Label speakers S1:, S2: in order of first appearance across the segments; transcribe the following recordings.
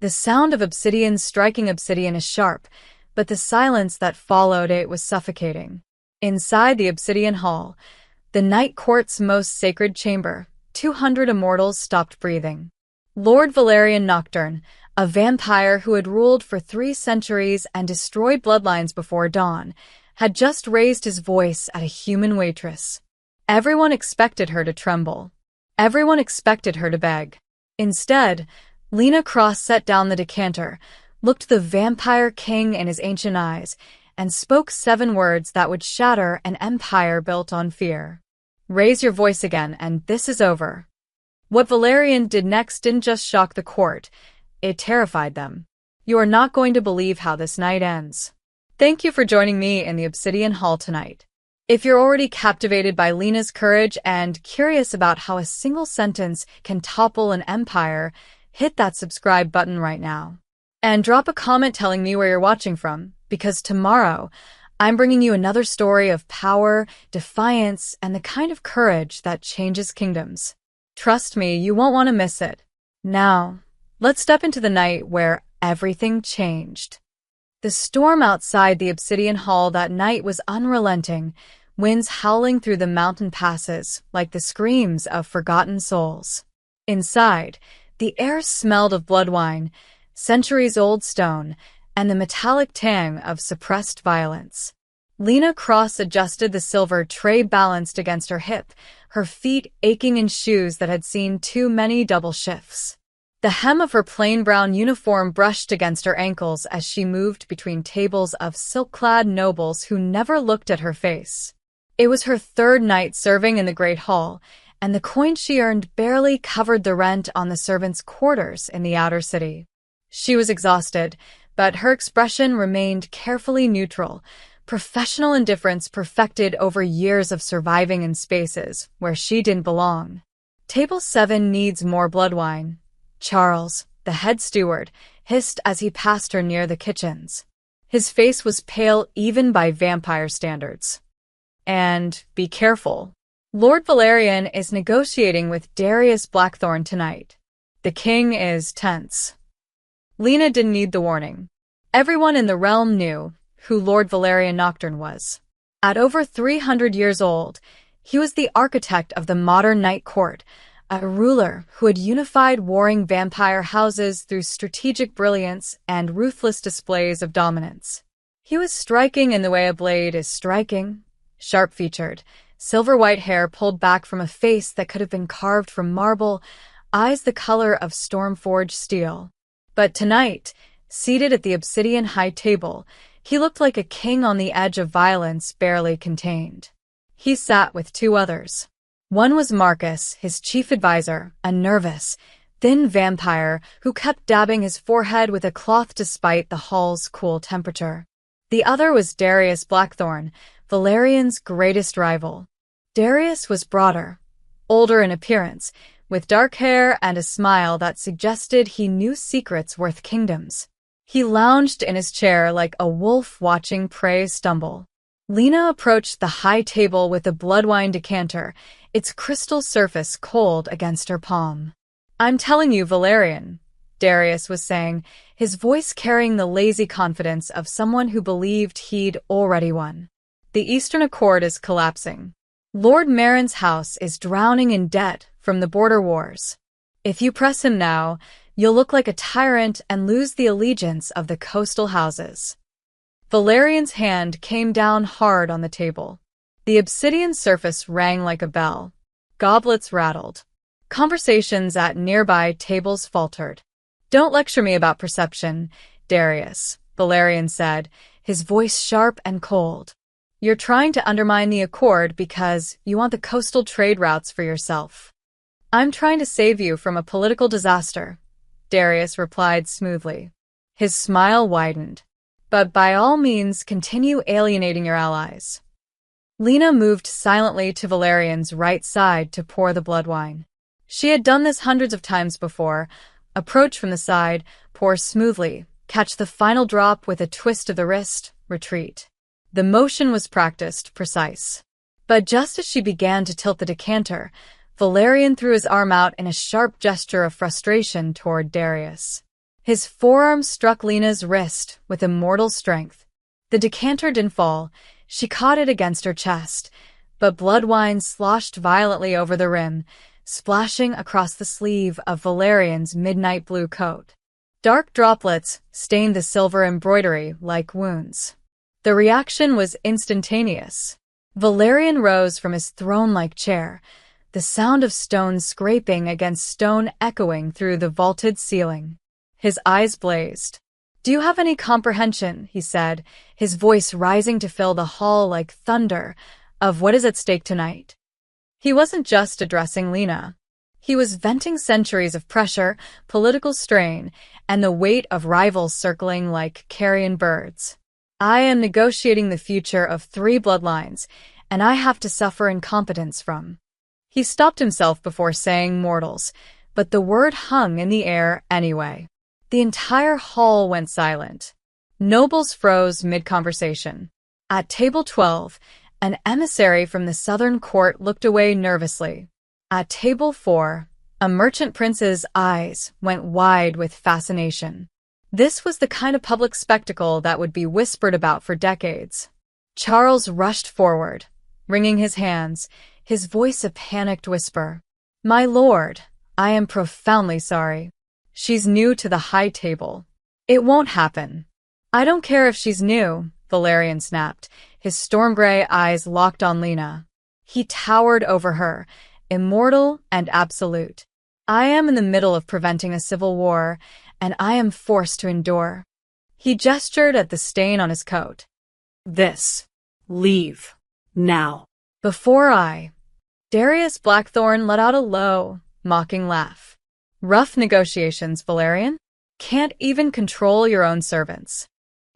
S1: The sound of obsidian striking obsidian is sharp, but the silence that followed it was suffocating. Inside the obsidian hall, the night court's most sacred chamber, 200 immortals stopped breathing. Lord Valerian Nocturne, a vampire who had ruled for 3 centuries and destroyed bloodlines before dawn, had just raised his voice at a human waitress. Everyone expected her to tremble. Everyone expected her to beg. Instead, Lena Cross set down the decanter, looked the vampire king in his ancient eyes, and spoke 7 words that would shatter an empire built on fear. Raise your voice again, and this is over. What Valerian did next didn't just shock the court, it terrified them. You are not going to believe how this night ends. Thank you for joining me in the Obsidian Hall tonight. If you're already captivated by Lena's courage and curious about how a single sentence can topple an empire, hit that subscribe button right now. And drop a comment telling me where you're watching from, because tomorrow, I'm bringing you another story of power, defiance, and the kind of courage that changes kingdoms. Trust me, you won't want to miss it. Now, let's step into the night where everything changed. The storm outside the Obsidian Hall that night was unrelenting, winds howling through the mountain passes like the screams of forgotten souls. Inside, the air smelled of blood wine, centuries-old stone, and the metallic tang of suppressed violence. Lena Cross adjusted the silver tray balanced against her hip, her feet aching in shoes that had seen too many double shifts. The hem of her plain brown uniform brushed against her ankles as she moved between tables of silk-clad nobles who never looked at her face. It was her 3rd night serving in the Great Hall, and the coin she earned barely covered the rent on the servants' quarters in the outer city. She was exhausted, but her expression remained carefully neutral, professional indifference perfected over years of surviving in spaces where she didn't belong. Table 7 needs more blood wine, Charles, the head steward, hissed as he passed her near the kitchens. His face was pale even by vampire standards. And be careful. Lord Valerian is negotiating with Darius Blackthorn tonight. The king is tense. Lena didn't need the warning. Everyone in the realm knew who Lord Valerian Nocturne was. At over 300 years old, he was the architect of the modern night court, a ruler who had unified warring vampire houses through strategic brilliance and ruthless displays of dominance. He was striking in the way a blade is striking, sharp-featured, silver-white hair pulled back from a face that could have been carved from marble, eyes the color of storm-forged steel. But tonight, seated at the obsidian high table, he looked like a king on the edge of violence barely contained. He sat with 2 others. One was Marcus, his chief advisor, a nervous, thin vampire who kept dabbing his forehead with a cloth despite the hall's cool temperature. The other was Darius Blackthorn, Valerian's greatest rival. Darius was broader, older in appearance, with dark hair and a smile that suggested he knew secrets worth kingdoms. He lounged in his chair like a wolf watching prey stumble. Lena approached the high table with a blood-wine decanter, its crystal surface cold against her palm. "I'm telling you, Valerian," Darius was saying, his voice carrying the lazy confidence of someone who believed he'd already won. "The Eastern Accord is collapsing. Lord Marin's house is drowning in debt from the border wars. If you press him now, you'll look like a tyrant and lose the allegiance of the coastal houses." Valerian's hand came down hard on the table. The obsidian surface rang like a bell. Goblets rattled. Conversations at nearby tables faltered. "Don't lecture me about perception, Darius," Valerian said, his voice sharp and cold. "You're trying to undermine the Accord because you want the coastal trade routes for yourself." "I'm trying to save you from a political disaster," Darius replied smoothly. His smile widened. "But by all means continue alienating your allies." Lena moved silently to Valerian's right side to pour the blood wine. She had done this hundreds of times before. Approach from the side, pour smoothly, catch the final drop with a twist of the wrist, retreat. The motion was practiced, precise. But just as she began to tilt the decanter, Valerian threw his arm out in a sharp gesture of frustration toward Darius. His forearm struck Lena's wrist with immortal strength. The decanter didn't fall. She caught it against her chest, but blood wine sloshed violently over the rim, splashing across the sleeve of Valerian's midnight blue coat. Dark droplets stained the silver embroidery like wounds. The reaction was instantaneous. Valerian rose from his throne-like chair, the sound of stone scraping against stone echoing through the vaulted ceiling. His eyes blazed. "Do you have any comprehension," he said, his voice rising to fill the hall like thunder, "of what is at stake tonight?" He wasn't just addressing Lena. He was venting centuries of pressure, political strain, and the weight of rivals circling like carrion birds. "I am negotiating the future of 3 bloodlines, and I have to suffer incompetence from." He stopped himself before saying mortals, but the word hung in the air anyway. The entire hall went silent. Nobles froze mid-conversation. At table 12, an emissary from the southern court looked away nervously. At table 4, a merchant prince's eyes went wide with fascination. This was the kind of public spectacle that would be whispered about for decades. Charles rushed forward, wringing his hands, his voice a panicked whisper. "My lord, I am profoundly sorry. She's new to the high table. It won't happen." "I don't care if she's new," Valerian snapped, his storm-gray eyes locked on Lena. He towered over her, immortal and absolute. "I am in the middle of preventing a civil war, and I am forced to endure." He gestured at the stain on his coat.
S2: Leave. Now."
S1: "Before I..." Darius Blackthorne let out a low, mocking laugh. "Rough negotiations, Valerian? Can't even control your own servants."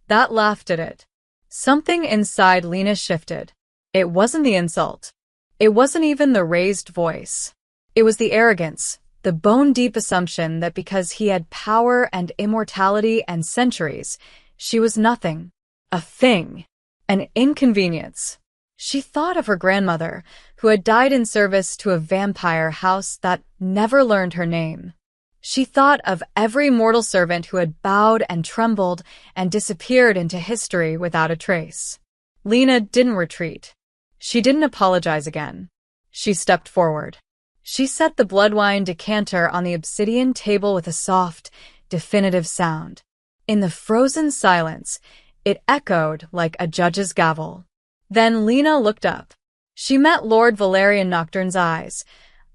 S1: That laughed at it. Something inside Lena shifted. It wasn't the insult. It wasn't even the raised voice. It was the arrogance, the bone-deep assumption that because he had power and immortality and centuries, she was nothing. A thing. An inconvenience. She thought of her grandmother, who had died in service to a vampire house that never learned her name. She thought of every mortal servant who had bowed and trembled and disappeared into history without a trace. Lena didn't retreat. She didn't apologize again. She stepped forward. She set the bloodwine decanter on the obsidian table with a soft, definitive sound. In the frozen silence, it echoed like a judge's gavel. Then Lena looked up. She met Lord Valerian Nocturne's eyes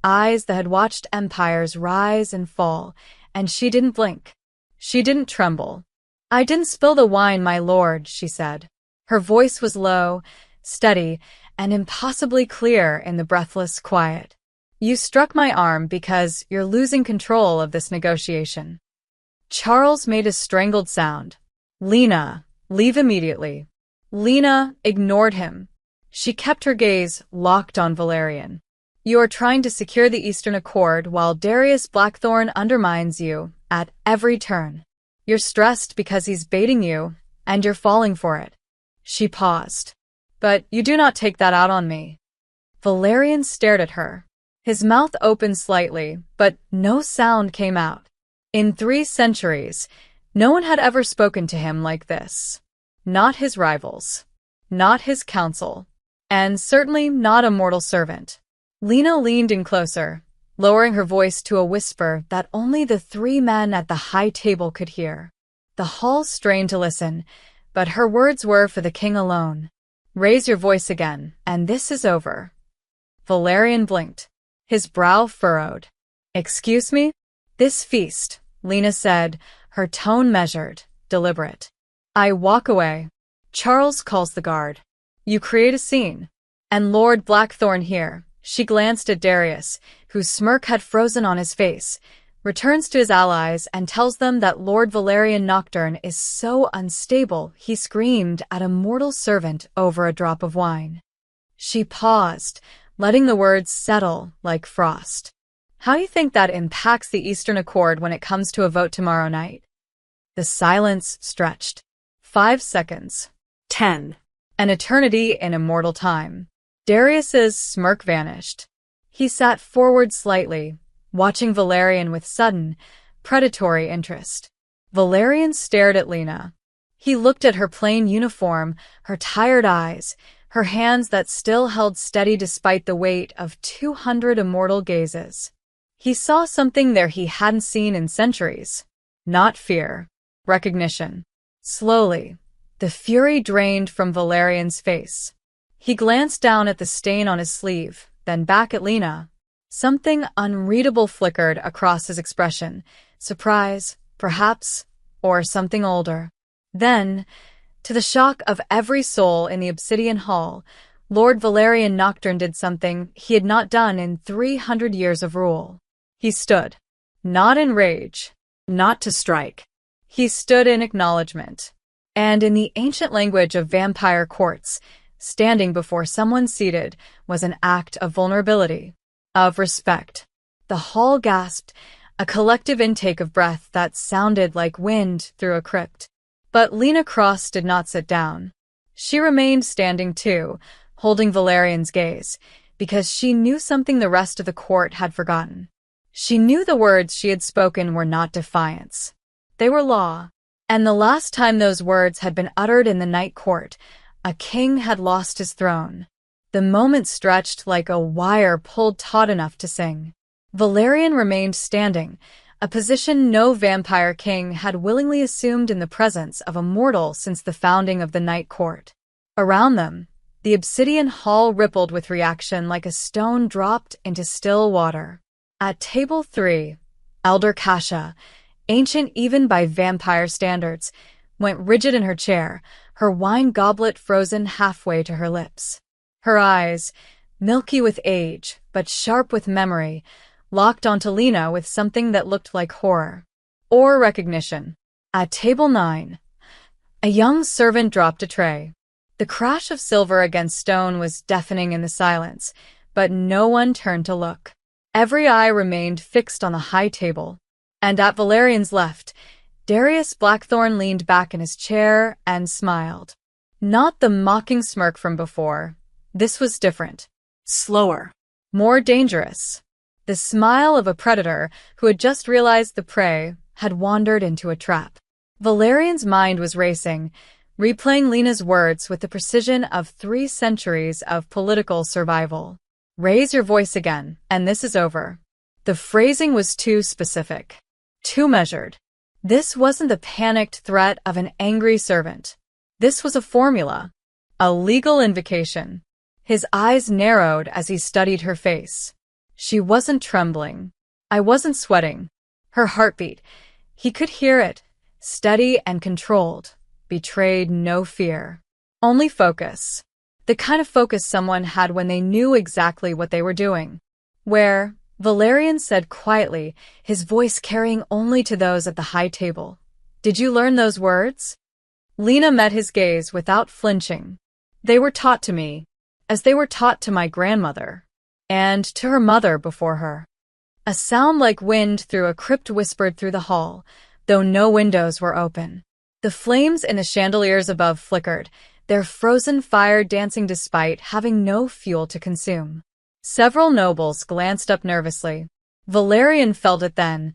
S1: that had watched empires rise and fall, and she didn't blink. She didn't tremble. "I didn't spill the wine, my lord," she said. Her voice was low, steady, and impossibly clear in the breathless quiet. "You struck my arm because you're losing control of this negotiation." Charles made a strangled sound. "Lena, leave immediately." Lena ignored him. She kept her gaze locked on Valerian. "You are trying to secure the Eastern Accord while Darius Blackthorne undermines you at every turn. You're stressed because he's baiting you, and you're falling for it." She paused. "But you do not take that out on me." Valerian stared at her. His mouth opened slightly, but no sound came out. In 3 centuries, no one had ever spoken to him like this. Not his rivals. Not his council. And certainly not a mortal servant. Lena leaned in closer, lowering her voice to a whisper that only the 3 men at the high table could hear. The hall strained to listen, but her words were for the king alone. "Raise your voice again, and this is over." Valerian blinked. His brow furrowed. "Excuse me?" "This feast," Lena said, her tone measured, deliberate. "I walk away. Charles calls the guard. You create a scene. And Lord Blackthorne here," she glanced at Darius, whose smirk had frozen on his face, returns to his allies and tells them that Lord Valerian Nocturne is so unstable he screamed at a mortal servant over a drop of wine. She paused, letting the words settle like frost. "How do you think that impacts the Eastern Accord when it comes to a vote tomorrow night?" The silence stretched. 5 seconds.
S2: 10.
S1: An eternity in immortal time. Darius's smirk vanished. He sat forward slightly, watching Valerian with sudden, predatory interest. Valerian stared at Lena. He looked at her plain uniform, her tired eyes, her hands that still held steady despite the weight of 200 immortal gazes. He saw something there he hadn't seen in centuries. Not fear. Recognition. Slowly, the fury drained from Valerian's face. He glanced down at the stain on his sleeve, then back at Lena. Something unreadable flickered across his expression. Surprise, perhaps, or something older. Then, to the shock of every soul in the Obsidian Hall, Lord Valerian Nocturne did something he had not done in 300 years of rule. He stood. Not in rage. Not to strike. He stood in acknowledgement. And in the ancient language of vampire courts, standing before someone seated was an act of vulnerability, of respect. The hall gasped, a collective intake of breath that sounded like wind through a crypt. But Lena Cross did not sit down. She remained standing too, holding Valerian's gaze, because she knew something the rest of the court had forgotten. She knew the words she had spoken were not defiance. They were law. And the last time those words had been uttered in the night court, a king had lost his throne. The moment stretched like a wire pulled taut enough to sing. Valerian remained standing, a position no vampire king had willingly assumed in the presence of a mortal since the founding of the Night Court. Around them, the obsidian hall rippled with reaction like a stone dropped into still water. At table 3, Elder Kasha, ancient even by vampire standards, went rigid in her chair, her wine goblet frozen halfway to her lips. Her eyes, milky with age but sharp with memory, locked onto Lena with something that looked like horror. Or recognition. At table 9, a young servant dropped a tray. The crash of silver against stone was deafening in the silence, but no one turned to look. Every eye remained fixed on the high table. And at Valerian's left, Darius Blackthorn leaned back in his chair and smiled. Not the mocking smirk from before. This was different. Slower. More dangerous. The smile of a predator who had just realized the prey had wandered into a trap. Valerian's mind was racing, replaying Lena's words with the precision of 3 centuries of political survival. Raise your voice again, and this is over. The phrasing was too specific. Too measured. This wasn't the panicked threat of an angry servant. This was a formula. A legal invocation. His eyes narrowed as he studied her face. She wasn't trembling. I wasn't sweating. Her heartbeat, he could hear it, steady and controlled, betrayed no fear. Only focus. The kind of focus someone had when they knew exactly what they were doing. Where, Valerian said quietly, his voice carrying only to those at the high table. Did you learn those words? Lena met his gaze without flinching. They were taught to me, as they were taught to my grandmother. And to her mother before her. A sound like wind through a crypt whispered through the hall, though no windows were open. The flames in the chandeliers above flickered, their frozen fire dancing despite having no fuel to consume. Several nobles glanced up nervously. Valerian felt it then,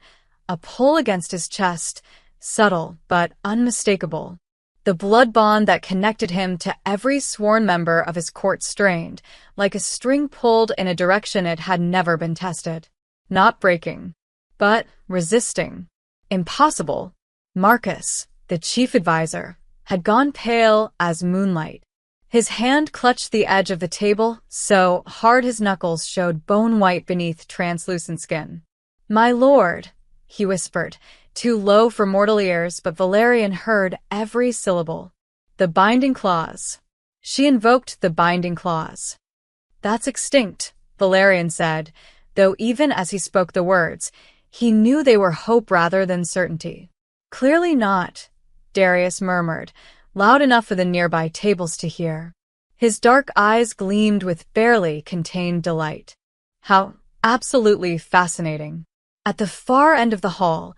S1: a pull against his chest, subtle but unmistakable. The blood bond that connected him to every sworn member of his court strained, like a string pulled in a direction it had never been tested. Not breaking, but resisting. Impossible. Marcus, the chief advisor, had gone pale as moonlight. His hand clutched the edge of the table, so hard his knuckles showed bone-white beneath translucent skin. "My lord," he whispered, too low for mortal ears, but Valerian heard every syllable. "The binding clause." She invoked the binding clause. "That's extinct," Valerian said, though even as he spoke the words, he knew they were hope rather than certainty. "Clearly not," Darius murmured, loud enough for the nearby tables to hear. His dark eyes gleamed with barely contained delight. How absolutely fascinating. At the far end of the hall,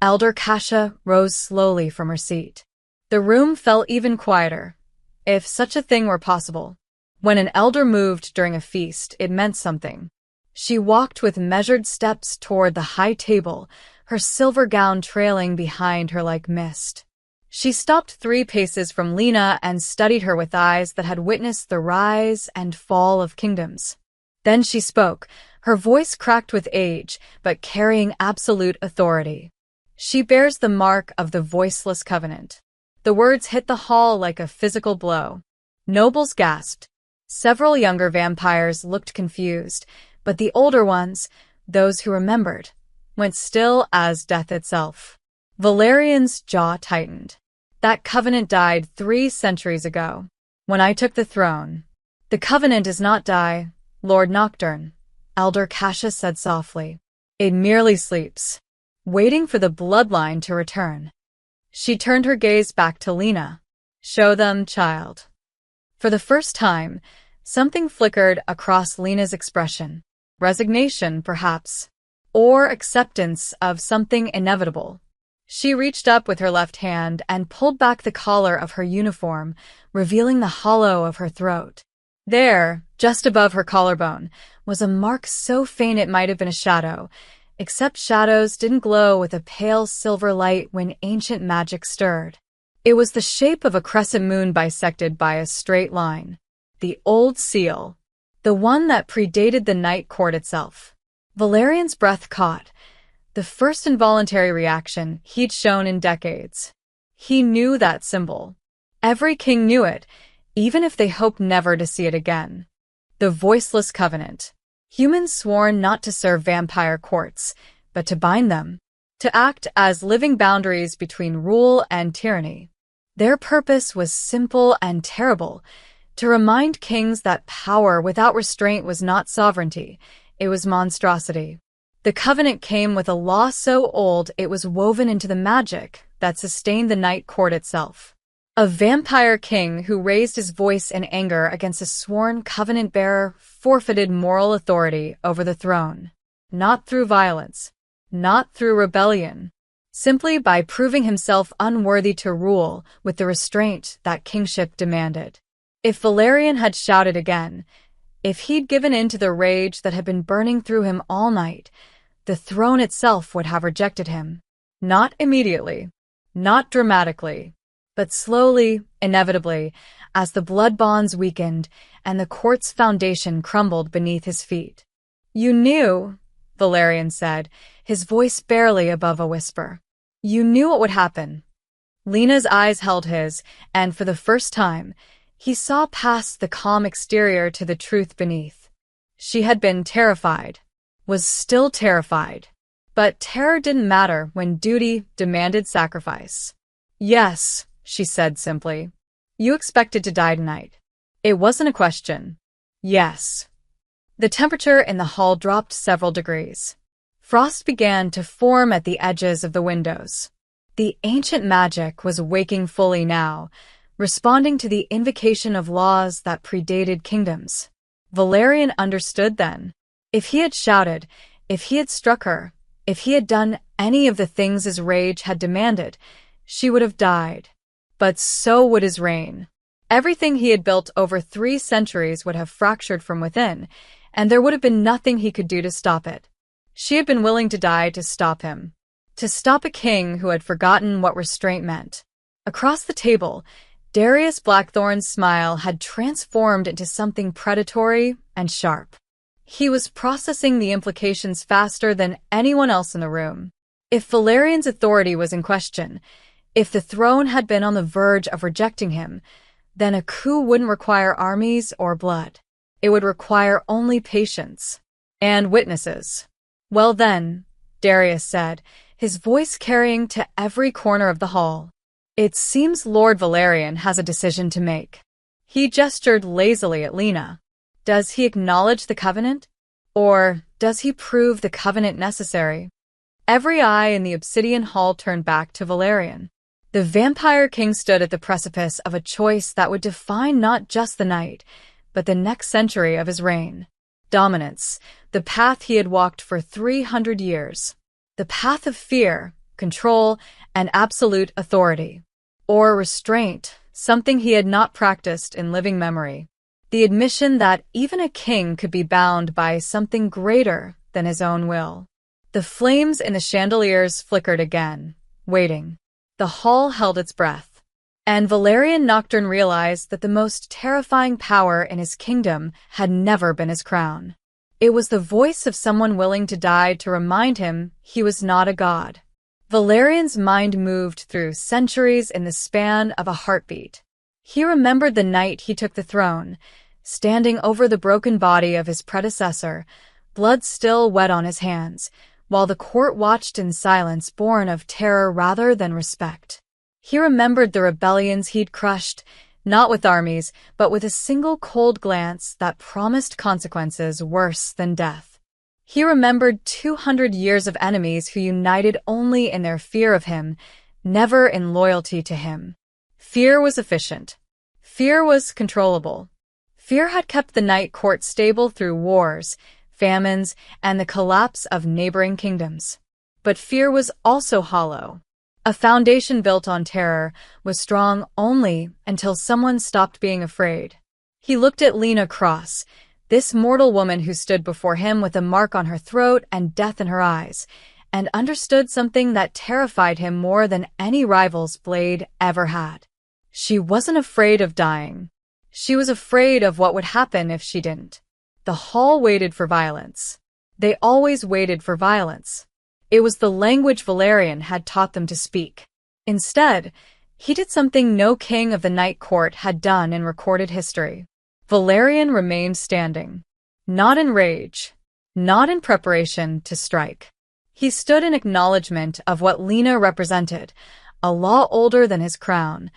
S1: Elder Kasha rose slowly from her seat. The room felt even quieter, if such a thing were possible. When an elder moved during a feast, it meant something. She walked with measured steps toward the high table, her silver gown trailing behind her like mist. She stopped 3 paces from Lena and studied her with eyes that had witnessed the rise and fall of kingdoms. Then she spoke, her voice cracked with age, but carrying absolute authority. "She bears the mark of the voiceless covenant." The words hit the hall like a physical blow. Nobles gasped. Several younger vampires looked confused, but the older ones, those who remembered, went still as death itself. Valerian's jaw tightened. "That covenant died 3 centuries ago, when I took the throne." "The covenant does not die, Lord Nocturne," Elder Cassius said softly. "It merely sleeps, waiting for the bloodline to return." She turned her gaze back to Lena. "Show them, child." For the first time, something flickered across Lena's expression. Resignation, perhaps, or acceptance of something inevitable. She reached up with her left hand and pulled back the collar of her uniform, revealing the hollow of her throat. There, just above her collarbone, was a mark so faint it might have been a shadow, except shadows didn't glow with a pale silver light when ancient magic stirred. It was the shape of a crescent moon bisected by a straight line. The old seal. The one that predated the Night Court itself. Valerian's breath caught. The first involuntary reaction he'd shown in decades. He knew that symbol. Every king knew it, even if they hoped never to see it again. The voiceless covenant. Humans sworn not to serve vampire courts, but to bind them. To act as living boundaries between rule and tyranny. Their purpose was simple and terrible, to remind kings that power without restraint was not sovereignty, it was monstrosity. The covenant came with a law so old it was woven into the magic that sustained the Night Court itself. A vampire king who raised his voice in anger against a sworn covenant-bearer forfeited moral authority over the throne. Not through violence, not through rebellion, simply by proving himself unworthy to rule with the restraint that kingship demanded. If Valerian had shouted again, if he'd given in to the rage that had been burning through him all night, the throne itself would have rejected him. Not immediately, not dramatically, but slowly, inevitably, as the blood bonds weakened and the court's foundation crumbled beneath his feet. "You knew," Valerian said, his voice barely above a whisper. "You knew what would happen." Lena's eyes held his, and for the first time, he saw past the calm exterior to the truth beneath. She had been terrified, was still terrified, but terror didn't matter when duty demanded sacrifice. "Yes," she said simply. "You expected to die tonight." It wasn't a question. Yes. The temperature in the hall dropped several degrees. Frost began to form at the edges of the windows. The ancient magic was waking fully now, responding to the invocation of laws that predated kingdoms. Valerian understood then. If he had shouted, if he had struck her, if he had done any of the things his rage had demanded, she would have died. But so would his reign. Everything he had built over 3 centuries would have fractured from within, and there would have been nothing he could do to stop it. She had been willing to die to stop him. To stop a king who had forgotten what restraint meant. Across the table, Darius Blackthorn's smile had transformed into something predatory and sharp. He was processing the implications faster than anyone else in the room. If Valerian's authority was in question, if the throne had been on the verge of rejecting him, then a coup wouldn't require armies or blood. It would require only patience. And witnesses. "Well then," Darius said, his voice carrying to every corner of the hall. "It seems Lord Valerian has a decision to make." He gestured lazily at Lena. Does he acknowledge the covenant? Or does he prove the covenant necessary? Every eye in the obsidian hall turned back to Valerian. The vampire king stood at the precipice of a choice that would define not just the night, but the next century of his reign. Dominance, the path he had walked for 300 years. The path of fear, control, and absolute authority. Or restraint, something he had not practiced in living memory. The admission that even a king could be bound by something greater than his own will. The flames in the chandeliers flickered again, waiting. The hall held its breath. And Valerian Nocturne realized that the most terrifying power in his kingdom had never been his crown. It was the voice of someone willing to die to remind him he was not a god. Valerian's mind moved through centuries in the span of a heartbeat. He remembered the night he took the throne, standing over the broken body of his predecessor, blood still wet on his hands, while the court watched in silence born of terror rather than respect. He remembered the rebellions he'd crushed, not with armies, but with a single cold glance that promised consequences worse than death. He remembered 200 years of enemies who united only in their fear of him, never in loyalty to him. Fear was efficient. Fear was controllable. Fear had kept the Night Court stable through wars, famines, and the collapse of neighboring kingdoms. But fear was also hollow. A foundation built on terror was strong only until someone stopped being afraid. He looked at Lena Cross, this mortal woman who stood before him with a mark on her throat and death in her eyes, and understood something that terrified him more than any rival's blade ever had. She wasn't afraid of dying. She was afraid of what would happen if she didn't. The hall waited for violence. They always waited for violence. It was the language Valerian had taught them to speak. Instead, he did something no king of the Night Court had done in recorded history. Valerian remained standing. Not in rage. Not in preparation to strike. He stood in acknowledgement of what Lena represented, a law older than his crown,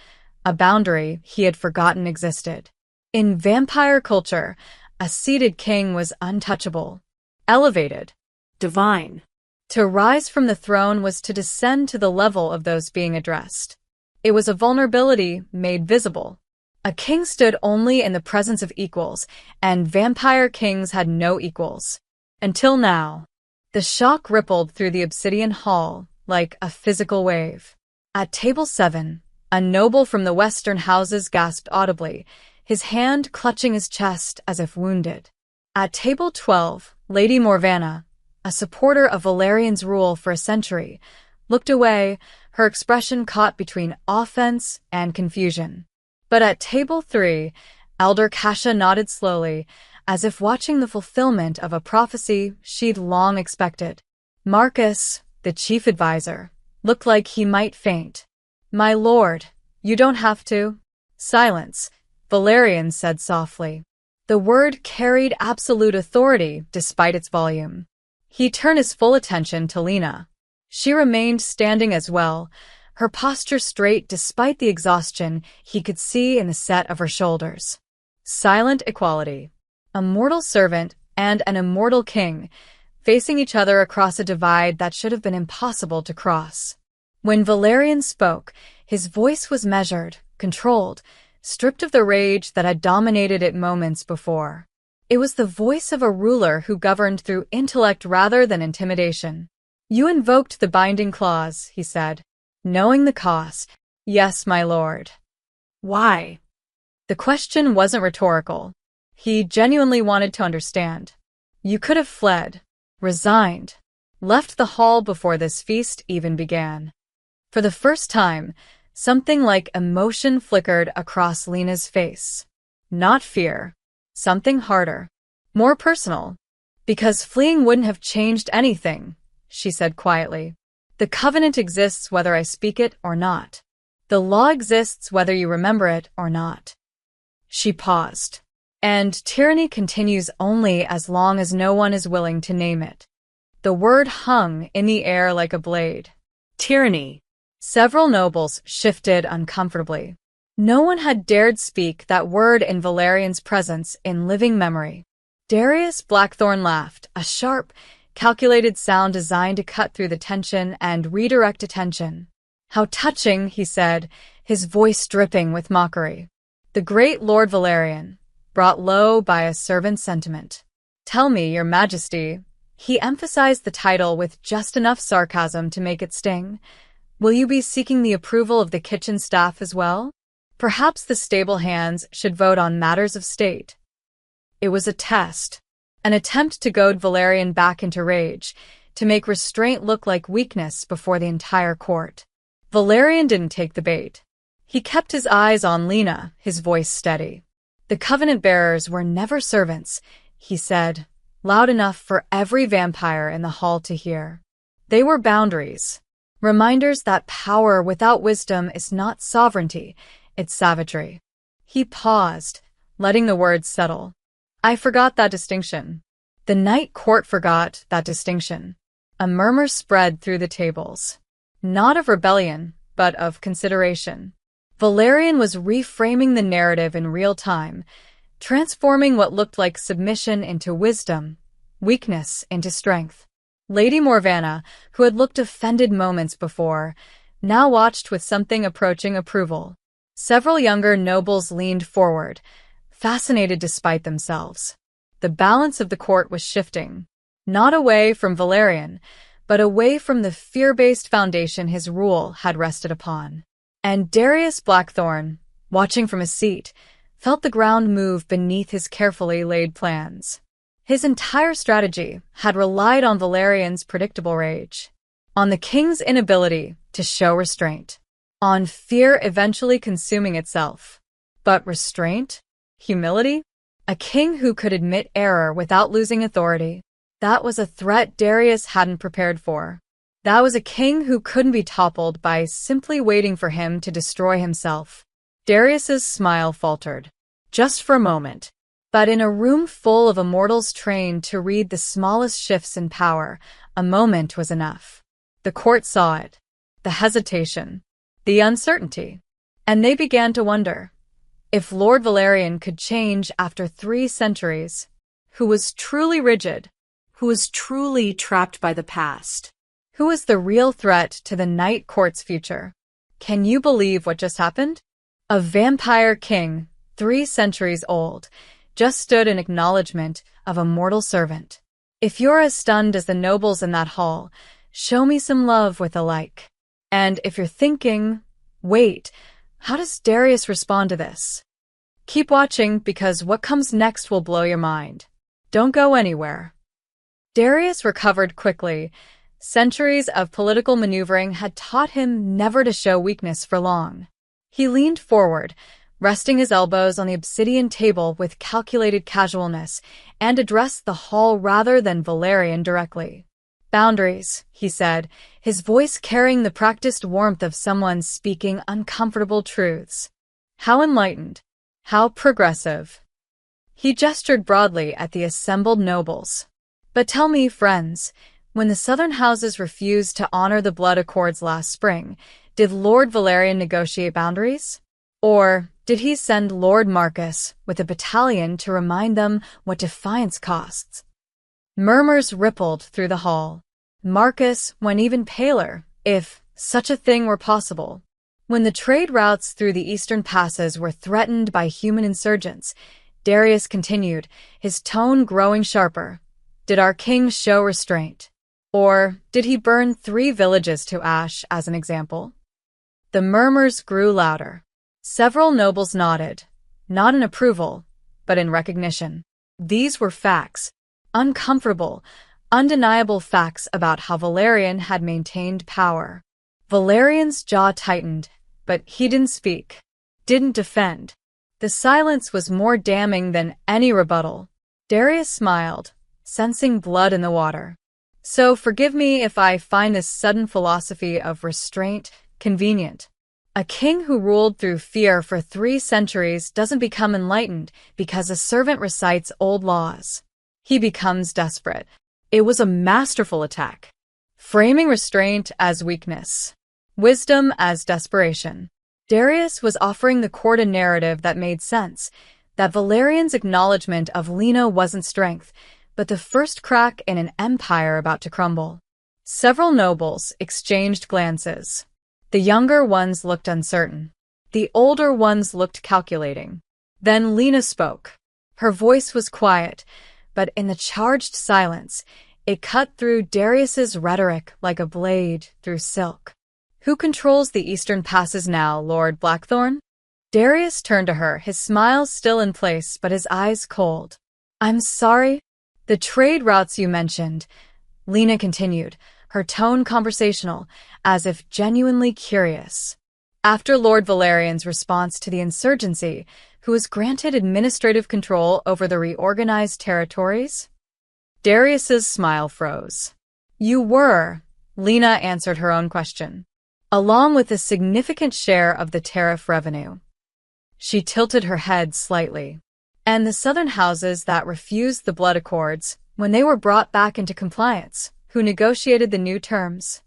S1: a boundary he had forgotten existed. In vampire culture, a seated king was untouchable, elevated,
S2: divine.
S1: To rise from the throne was to descend to the level of those being addressed. It was a vulnerability made visible. A king stood only in the presence of equals, and vampire kings had no equals. Until now. The shock rippled through the obsidian hall like a physical wave. At table 7, a noble from the western houses gasped audibly, his hand clutching his chest as if wounded. At table 12, Lady Morvana, a supporter of Valerian's rule for a century, looked away, her expression caught between offense and confusion. But at table 3, Elder Kasha nodded slowly, as if watching the fulfillment of a prophecy she'd long expected. Marcus, the chief advisor, looked like he might faint. "My lord, you don't have to." "Silence," Valerian said softly. The word carried absolute authority despite its volume. He turned his full attention to Lena. She remained standing as well, her posture straight despite the exhaustion he could see in the set of her shoulders. Silent equality. A mortal servant and an immortal king, facing each other across a divide that should have been impossible to cross. When Valerian spoke, his voice was measured, controlled, stripped of the rage that had dominated it moments before. It was the voice of a ruler who governed through intellect rather than intimidation. "You invoked the binding clause," he said. "Knowing the cost." "Yes, my lord."
S2: Why?
S1: The question wasn't rhetorical. He genuinely wanted to understand. "You could have fled, resigned, left the hall before this feast even began." For the first time, something like emotion flickered across Lena's face. Not fear. Something harder. More personal. "Because fleeing wouldn't have changed anything," she said quietly. "The covenant exists whether I speak it or not. The law exists whether you remember it or not." She paused. "And tyranny continues only as long as no one is willing to name it." The word hung in the air like a blade.
S2: Tyranny.
S1: Several nobles shifted uncomfortably. No one had dared speak that word in Valerian's presence in living memory. Darius Blackthorn laughed, a sharp, calculated sound designed to cut through the tension and redirect attention. "How touching," he said, his voice dripping with mockery. "The great Lord Valerian, brought low by a servant's sentiment. Tell me, your majesty," he emphasized the title with just enough sarcasm to make it sting, "will you be seeking the approval of the kitchen staff as well? Perhaps the stable hands should vote on matters of state." It was a test, an attempt to goad Valerian back into rage, to make restraint look like weakness before the entire court. Valerian didn't take the bait. He kept his eyes on Lena, his voice steady. The covenant bearers were never servants, he said, loud enough for every vampire in the hall to hear. They were boundaries, reminders that power without wisdom is not sovereignty, it's savagery. He paused, letting the words settle. I forgot that distinction. The night court forgot that distinction. A murmur spread through the tables. Not of rebellion, but of consideration. Valerian was reframing the narrative in real time, transforming what looked like submission into wisdom, weakness into strength. Lady Morvana, who had looked offended moments before, now watched with something approaching approval. Several younger nobles leaned forward, fascinated despite themselves. The balance of the court was shifting, not away from Valerian, but away from the fear-based foundation his rule had rested upon. And Darius Blackthorne, watching from his seat, felt the ground move beneath his carefully laid plans. His entire strategy had relied on Valerian's predictable rage, on the king's inability to show restraint, on fear eventually consuming itself. But restraint? Humility? A king who could admit error without losing authority. That was a threat Darius hadn't prepared for. That was a king who couldn't be toppled by simply waiting for him to destroy himself. Darius's smile faltered. Just for a moment. But in a room full of immortals trained to read the smallest shifts in power, a moment was enough. The court saw it. The hesitation. The uncertainty. And they began to wonder. If Lord Valerian could change after 3 centuries, who was truly rigid,
S2: Who was truly trapped by the past?
S1: who was the real threat to the Night Court's future? Can you believe what just happened? A vampire king, 3 centuries old, just stood in acknowledgement of a mortal servant. If you're as stunned as the nobles in that hall, show me some love with a like. And if you're thinking, wait, how does Darius respond to this? Keep watching because what comes next will blow your mind. Don't go anywhere. Darius recovered quickly. Centuries of political maneuvering had taught him never to show weakness for long. He leaned forward, resting his elbows on the obsidian table with calculated casualness, and addressed the hall rather than Valerian directly. Boundaries, he said, his voice carrying the practiced warmth of someone speaking uncomfortable truths. How enlightened. How progressive. He gestured broadly at the assembled nobles. But tell me, friends, when the southern houses refused to honor the blood accords last spring, did Lord Valerian negotiate boundaries? Or did he send Lord Marcus with a battalion to remind them what defiance costs? Murmurs rippled through the hall. Marcus went even paler, if such a thing were possible. When the trade routes through the eastern passes were threatened by human insurgents, Darius continued, his tone growing sharper. Did our king show restraint? Or did he burn 3 villages to ash as an example? The murmurs grew louder. Several nobles nodded, not in approval, but in recognition. These were facts, uncomfortable, undeniable facts about how Valerian had maintained power. Valerian's jaw tightened, but he didn't speak, didn't defend. The silence was more damning than any rebuttal. Darius smiled, sensing blood in the water. So forgive me if I find this sudden philosophy of restraint convenient. A king who ruled through fear for 3 centuries doesn't become enlightened because a servant recites old laws. He becomes desperate. It was a masterful attack, framing restraint as weakness, wisdom as desperation. Darius was offering the court a narrative that made sense, that Valerian's acknowledgement of Lena wasn't strength, but the first crack in an empire about to crumble. Several nobles exchanged glances. The younger ones looked uncertain. The older ones looked calculating. Then Lena spoke. Her voice was quiet, but in the charged silence, it cut through Darius's rhetoric like a blade through silk. Who controls the eastern passes now, Lord Blackthorne? Darius turned to her, his smile still in place but his eyes cold. I'm sorry? The trade routes you mentioned. Lena continued, her tone conversational, as if genuinely curious. After Lord Valerian's response to the insurgency, who was granted administrative control over the reorganized territories? Darius's smile froze. You were, Lena answered her own question, along with a significant share of the tariff revenue. She tilted her head slightly. And the southern houses that refused the blood accords, when they were brought back into compliance, who negotiated the new terms?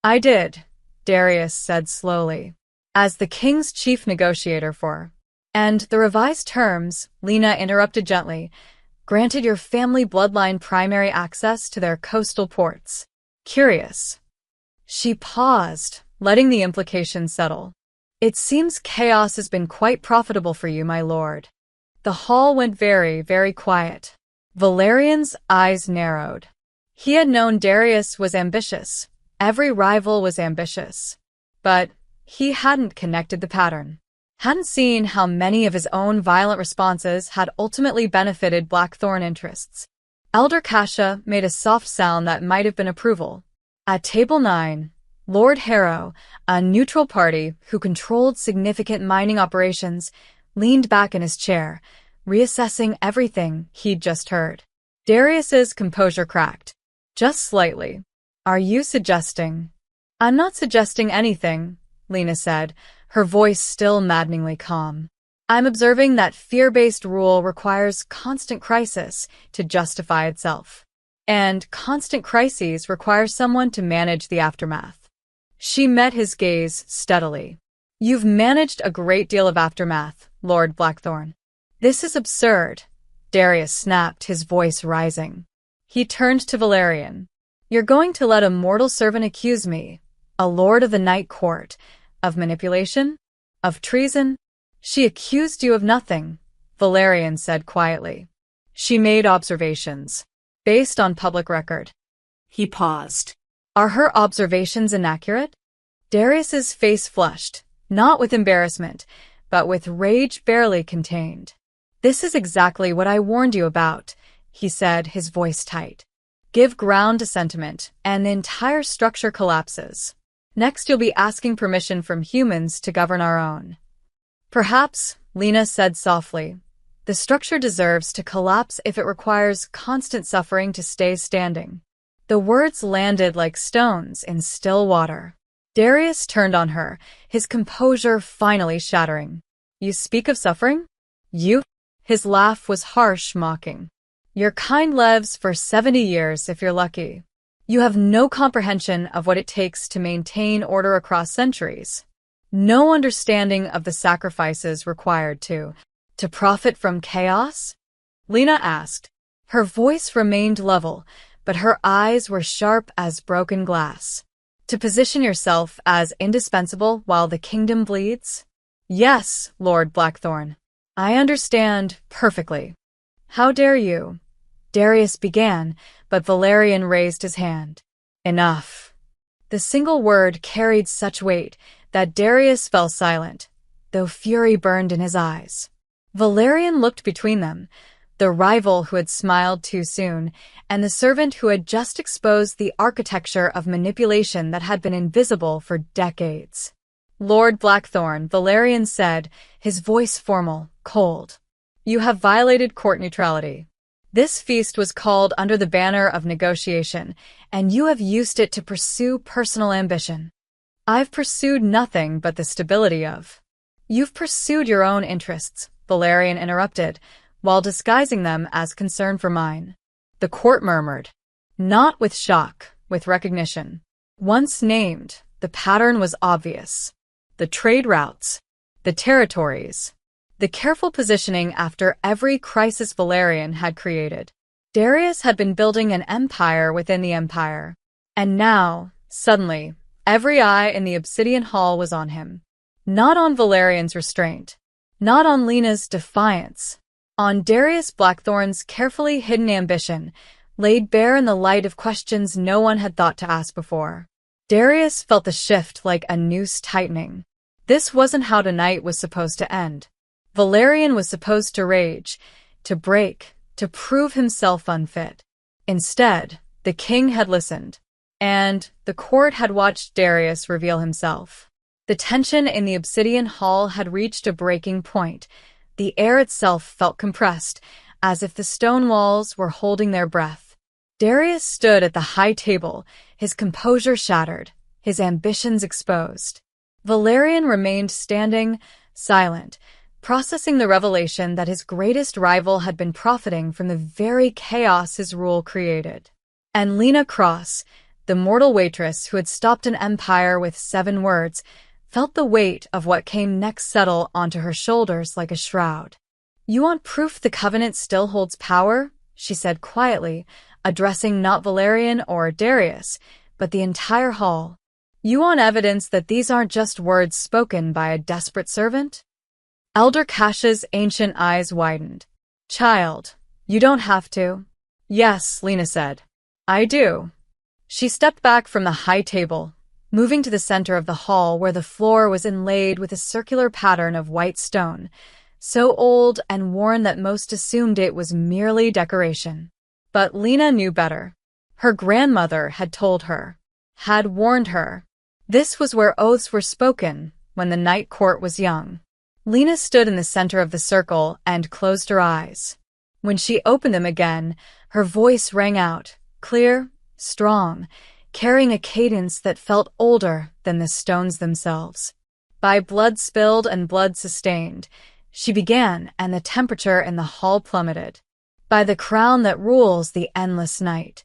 S1: I did, Darius said slowly, as the king's chief negotiator for. And the revised terms, Lena interrupted gently, granted your family bloodline primary access to their coastal ports. Curious. She paused, letting the implication settle. It seems chaos has been quite profitable for you, my lord. The hall went very, very quiet. Valerian's eyes narrowed. He had known Darius was ambitious. Every rival was ambitious. But he hadn't connected the pattern. Hadn't seen how many of his own violent responses had ultimately benefited Blackthorn interests. Elder Kasha made a soft sound that might have been approval. At table 9, Lord Harrow, a neutral party who controlled significant mining operations, leaned back in his chair, reassessing everything he'd just heard. Darius's composure cracked. Just slightly. Are you suggesting? I'm not suggesting anything, Lena said, her voice still maddeningly calm. I'm observing that fear-based rule requires constant crisis to justify itself. And constant crises require someone to manage the aftermath. She met his gaze steadily. You've managed a great deal of aftermath, Lord Blackthorn. This is absurd, Darius snapped, his voice rising. He turned to Valerian. You're going to let a mortal servant accuse me, a lord of the Night Court, of manipulation? Of treason? She accused you of nothing, Valerian said quietly. She made observations, based on public record.
S2: He paused.
S1: Are her observations inaccurate? Darius's face flushed, not with embarrassment, but with rage barely contained. This is exactly what I warned you about, he said, his voice tight. Give ground to sentiment, and the entire structure collapses. Next you'll be asking permission from humans to govern our own. Perhaps, Lena said softly, the structure deserves to collapse if it requires constant suffering to stay standing. The words landed like stones in still water. Darius turned on her, his composure finally shattering. You speak of suffering? You? His laugh was harsh, mocking. Your kind lives for 70 years if you're lucky. You have no comprehension of what it takes to maintain order across centuries. No understanding of the sacrifices required to profit from chaos? Lena asked. Her voice remained level, but her eyes were sharp as broken glass. To position yourself as indispensable while the kingdom bleeds? Yes, Lord Blackthorn. I understand perfectly. How dare you? Darius began, but Valerian raised his hand. Enough. The single word carried such weight that Darius fell silent, though fury burned in his eyes. Valerian looked between them, the rival who had smiled too soon, and the servant who had just exposed the architecture of manipulation that had been invisible for decades. Lord Blackthorn, Valerian said, his voice formal, cold. You have violated court neutrality. This feast was called under the banner of negotiation, and you have used it to pursue personal ambition. I've pursued nothing but the stability of. You've pursued your own interests, Valerian interrupted, while disguising them as concern for mine. The court murmured. Not with shock, with recognition. Once named, the pattern was obvious. The trade routes, the territories, the careful positioning after every crisis Valerian had created. Darius had been building an empire within the empire. And now, suddenly, every eye in the Obsidian Hall was on him. Not on Valerian's restraint. Not on Lena's defiance. On Darius Blackthorn's carefully hidden ambition, laid bare in the light of questions no one had thought to ask before. Darius felt the shift like a noose tightening. This wasn't how tonight was supposed to end. Valerian was supposed to rage, to break, to prove himself unfit. Instead, The king had listened, and the court had watched Darius reveal himself. The tension in the obsidian hall had reached a breaking point. The air itself felt compressed, as if the stone walls were holding their breath. Darius stood at the high table, his composure shattered, his ambitions exposed. Valerian remained standing, silent, processing the revelation that his greatest rival had been profiting from the very chaos his rule created. And Lena Cross, the mortal waitress who had stopped an empire with 7 words, felt the weight of what came next settle onto her shoulders like a shroud. "You want proof the covenant still holds power?" she said quietly, addressing not Valerian or Darius, but the entire hall. "You want evidence that these aren't just words spoken by a desperate servant?" Elder Cash's ancient eyes widened. "Child, you don't have to." "Yes," Lena said. "I do." She stepped back from the high table, moving to the center of the hall where the floor was inlaid with a circular pattern of white stone, so old and worn that most assumed it was merely decoration. But Lena knew better. Her grandmother had told her, had warned her. This was where oaths were spoken when the night court was young. Lena stood in the center of the circle and closed her eyes. When she opened them again, her voice rang out, clear, strong, carrying a cadence that felt older than the stones themselves. "By blood spilled and blood sustained," she began, and the temperature in the hall plummeted. "By the crown that rules the endless night."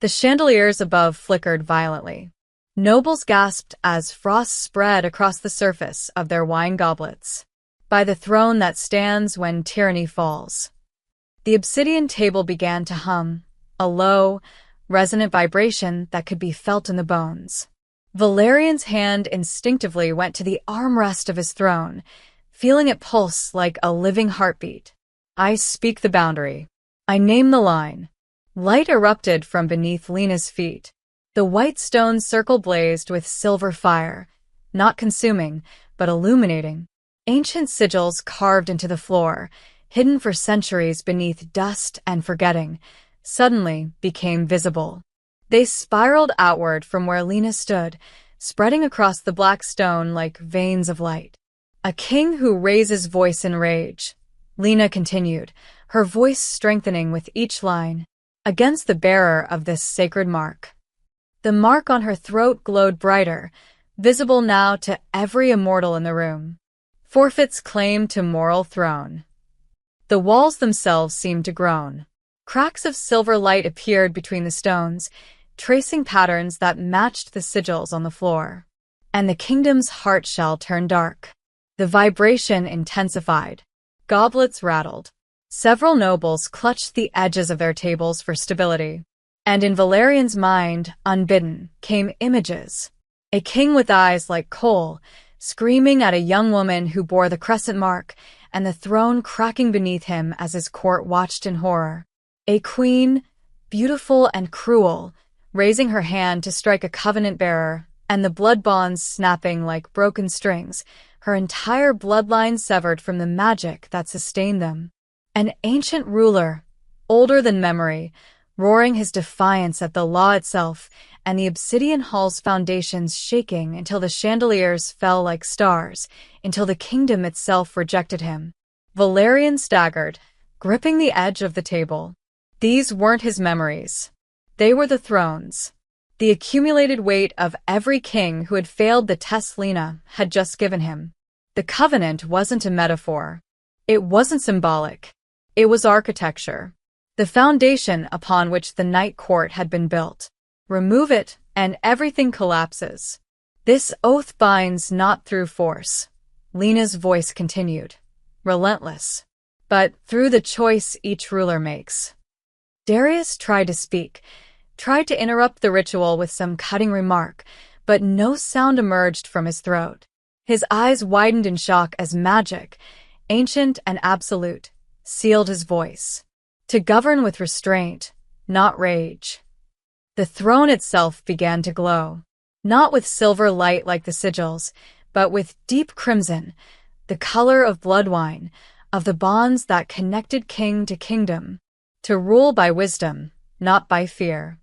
S1: The chandeliers above flickered violently. Nobles gasped as frost spread across the surface of their wine goblets. "By the throne that stands when tyranny falls." The obsidian table began to hum, a low, resonant vibration that could be felt in the bones. Valerian's hand instinctively went to the armrest of his throne, feeling it pulse like a living heartbeat. "I speak the boundary. I name the line." Light erupted from beneath Lena's feet. The white stone circle blazed with silver fire, not consuming, but illuminating. Ancient sigils carved into the floor, hidden for centuries beneath dust and forgetting, suddenly became visible. They spiraled outward from where Lena stood, spreading across the black stone like veins of light. "A king who raises voice in rage," Lena continued, her voice strengthening with each line, "against the bearer of this sacred mark." The mark on her throat glowed brighter, visible now to every immortal in the room. "Forfeits claim to moral throne." The walls themselves seemed to groan. Cracks of silver light appeared between the stones, tracing patterns that matched the sigils on the floor. And the kingdom's heart shell turned dark. The vibration intensified. Goblets rattled. Several nobles clutched the edges of their tables for stability. And in Valerian's mind, unbidden, came images. A king with eyes like coal, screaming at a young woman who bore the crescent mark, and the throne cracking beneath him as his court watched in horror. A queen, beautiful and cruel, raising her hand to strike a covenant bearer, and the blood bonds snapping like broken strings, her entire bloodline severed from the magic that sustained them. An ancient ruler, older than memory, roaring his defiance at the law itself, and the obsidian hall's foundations shaking until the chandeliers fell like stars, until the kingdom itself rejected him. Valerian staggered, gripping the edge of the table. These weren't his memories. They were the throne's. The accumulated weight of every king who had failed the test Lena had just given him. The covenant wasn't a metaphor. It wasn't symbolic. It was architecture. The foundation upon which the night court had been built. Remove it, and everything collapses. "This oath binds not through force," Lena's voice continued, relentless, "but through the choice each ruler makes." Darius tried to speak, tried to interrupt the ritual with some cutting remark, but no sound emerged from his throat. His eyes widened in shock as magic, ancient and absolute, sealed his voice. To govern with restraint, not rage. The throne itself began to glow, not with silver light like the sigils, but with deep crimson, the color of blood wine, of the bonds that connected king to kingdom, to rule by wisdom, not by fear.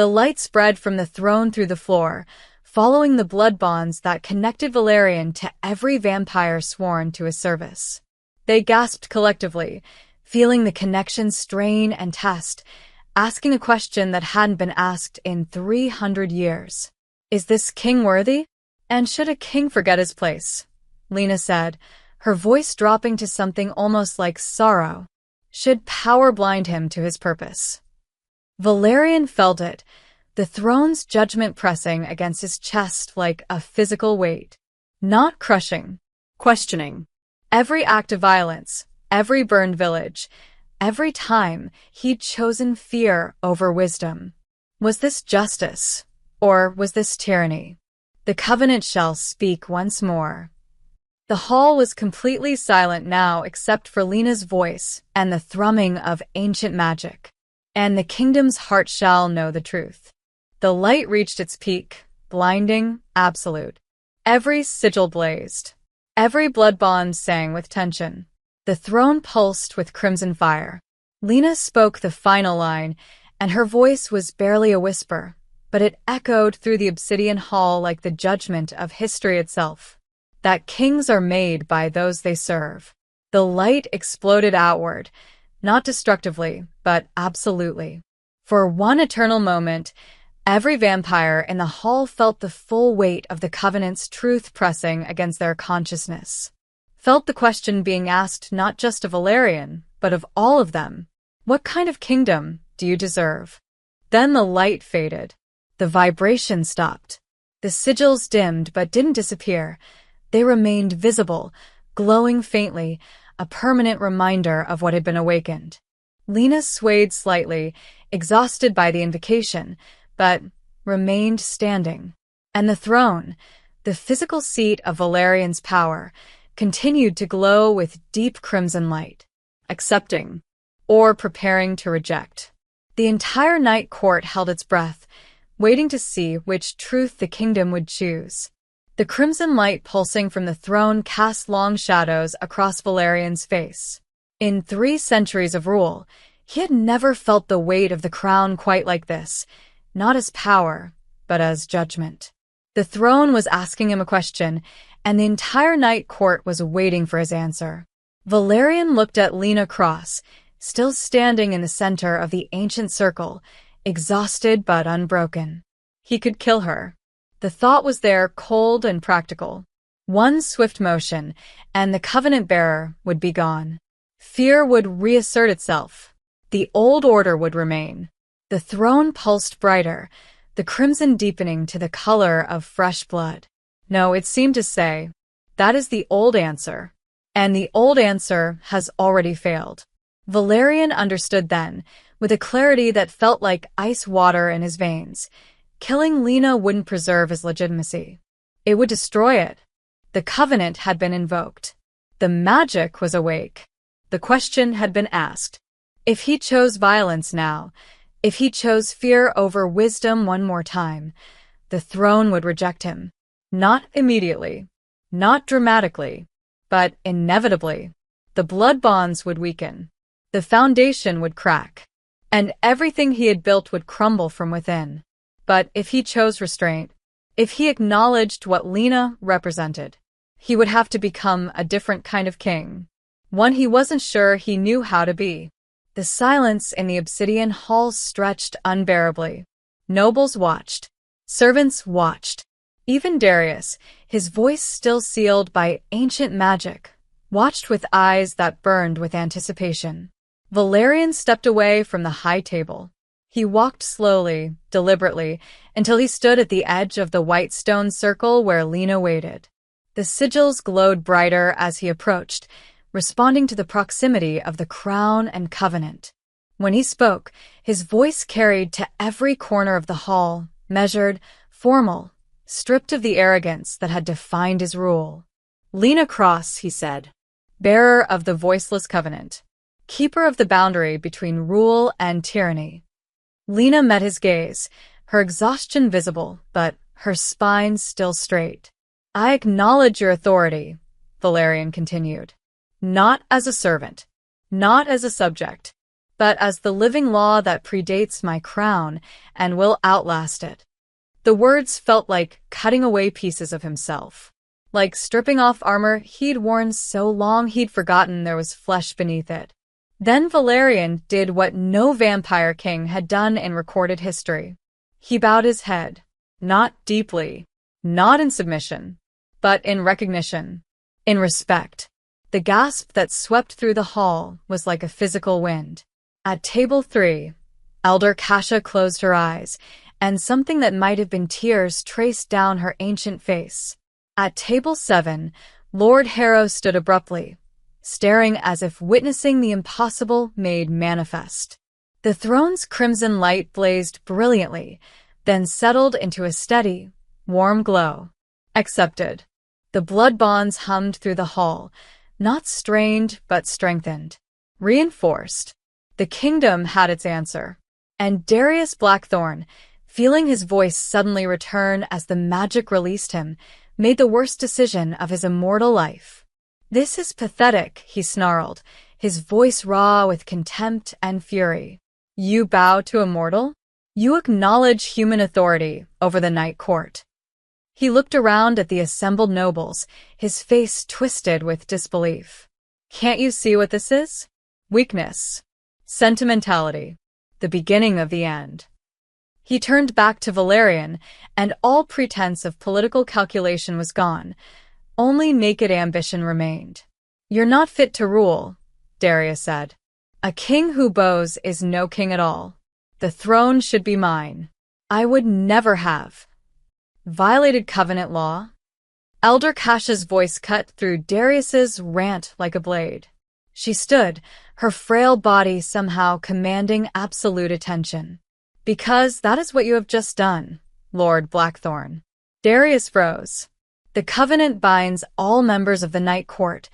S1: The light spread from the throne through the floor, following the blood bonds that connected Valerian to every vampire sworn to his service. They gasped collectively, feeling the connection strain and test, asking a question that hadn't been asked in 300 years. Is this king worthy? And should a king forget his place? Lena said, her voice dropping to something almost like sorrow. Should power blind him to his purpose? Valerian felt it, the throne's judgment pressing against his chest like a physical weight. Not crushing,
S2: Questioning.
S1: every act of violence, every burned village, every time he'd chosen fear over wisdom. Was this justice, or was this tyranny? The Covenant shall speak once more. The hall was completely silent now except for Lena's voice and the thrumming of ancient magic. And the kingdom's heart shall know the truth. The light reached its peak, blinding, absolute. Every sigil blazed. Every blood bond sang with tension. The throne pulsed with crimson fire. Lena spoke the final line, and her voice was barely a whisper, but it echoed through the obsidian hall like the judgment of history itself. That kings are made by those they serve. The light exploded outward, not destructively, but absolutely. For one eternal moment, every vampire in the hall felt the full weight of the Covenant's truth pressing against their consciousness. Felt the question being asked not just of Valerian, but of all of them. What kind of kingdom do you deserve? Then the light faded. The vibration stopped. The sigils dimmed but didn't disappear. They remained visible, glowing faintly, a permanent reminder of what had been awakened. Lena swayed slightly, exhausted by the invocation, but remained standing. And the throne, the physical seat of Valerian's power, continued to glow with deep crimson light, accepting, or preparing to reject. The entire night court held its breath, waiting to see which truth the kingdom would choose. The crimson light pulsing from the throne cast long shadows across Valerian's face. In 3 centuries of rule, he had never felt the weight of the crown quite like this, not as power, but as judgment. The throne was asking him a question, and the entire night court was waiting for his answer. Valerian looked at Lena Cross, still standing in the center of the ancient circle, exhausted but unbroken. He could kill her. The thought was there, cold and practical. One swift motion, and the Covenant-bearer would be gone. Fear would reassert itself. The old order would remain. The throne pulsed brighter, the crimson deepening to the color of fresh blood. No, it seemed to say, that is the old answer. And the old answer has already failed. Valerian understood then, with a clarity that felt like ice water in his veins. Killing Lena wouldn't preserve his legitimacy. It would destroy it. The Covenant had been invoked. The magic was awake. The question had been asked. If he chose violence now, if he chose fear over wisdom one more time, the throne would reject him. Not immediately, not dramatically, but inevitably. The blood bonds would weaken. The foundation would crack. And everything he had built would crumble from within. But if he chose restraint, if he acknowledged what Lena represented, he would have to become a different kind of king. One he wasn't sure he knew how to be. The silence in the obsidian halls stretched unbearably. Nobles watched. Servants watched. Even Darius, his voice still sealed by ancient magic, watched with eyes that burned with anticipation. Valerian stepped away from the high table. He walked slowly, deliberately, until he stood at the edge of the white stone circle where Lena waited. The sigils glowed brighter as he approached, responding to the proximity of the crown and covenant. When he spoke, his voice carried to every corner of the hall, measured, formal, stripped of the arrogance that had defined his rule. Lena Cross, he said, bearer of the voiceless covenant, keeper of the boundary between rule and tyranny. Lena met his gaze, her exhaustion visible, but her spine still straight. I acknowledge your authority, Valerian continued. Not as a servant, not as a subject, but as the living law that predates my crown and will outlast it. The words felt like cutting away pieces of himself, like stripping off armor he'd worn so long he'd forgotten there was flesh beneath it. Then Valerian did what no vampire king had done in recorded history. He bowed his head, not deeply, not in submission, but in recognition, in respect. The gasp that swept through the hall was like a physical wind. At table 3, Elder Kasha closed her eyes, and something that might have been tears traced down her ancient face. At table 7, Lord Harrow stood abruptly, staring as if witnessing the impossible made manifest. The throne's crimson light blazed brilliantly, then settled into a steady, warm glow. Accepted. The blood bonds hummed through the hall, not strained but strengthened. Reinforced. The kingdom had its answer. And Darius Blackthorne, feeling his voice suddenly return as the magic released him, made the worst decision of his immortal life. "This is pathetic," he snarled, his voice raw with contempt and fury. "You bow to a mortal? You acknowledge human authority over the Night Court." He looked around at the assembled nobles, his face twisted with disbelief. "Can't you see what this is? Weakness. Sentimentality. The beginning of the end." He turned back to Valerian, and all pretense of political calculation was gone. Only naked ambition remained. "You're not fit to rule," Darius said. "A king who bows is no king at all. The throne should be mine. I would never have violated covenant law." Elder Kasha's voice cut through Darius's rant like a blade. She stood, her frail body somehow commanding absolute attention. "Because that is what you have just done, Lord Blackthorne." Darius froze. "The covenant binds all members of the Night Court,"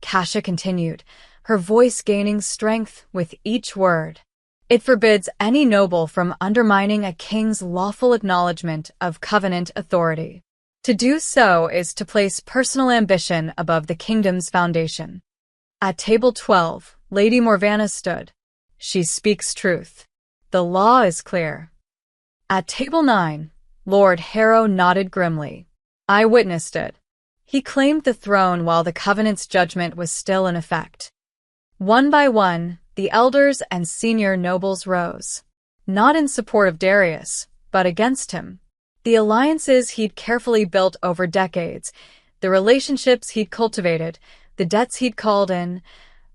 S1: Kasha continued, her voice gaining strength with each word. "It forbids any noble from undermining a king's lawful acknowledgement of covenant authority. To do so is to place personal ambition above the kingdom's foundation." At table 12, Lady Morvana stood. "She speaks truth. The law is clear." At table 9, Lord Harrow nodded grimly. "I witnessed it." He claimed the throne while the Covenant's judgment was still in effect. One by one, the elders and senior nobles rose. Not in support of Darius, but against him. The alliances he'd carefully built over decades, the relationships he'd cultivated, the debts he'd called in,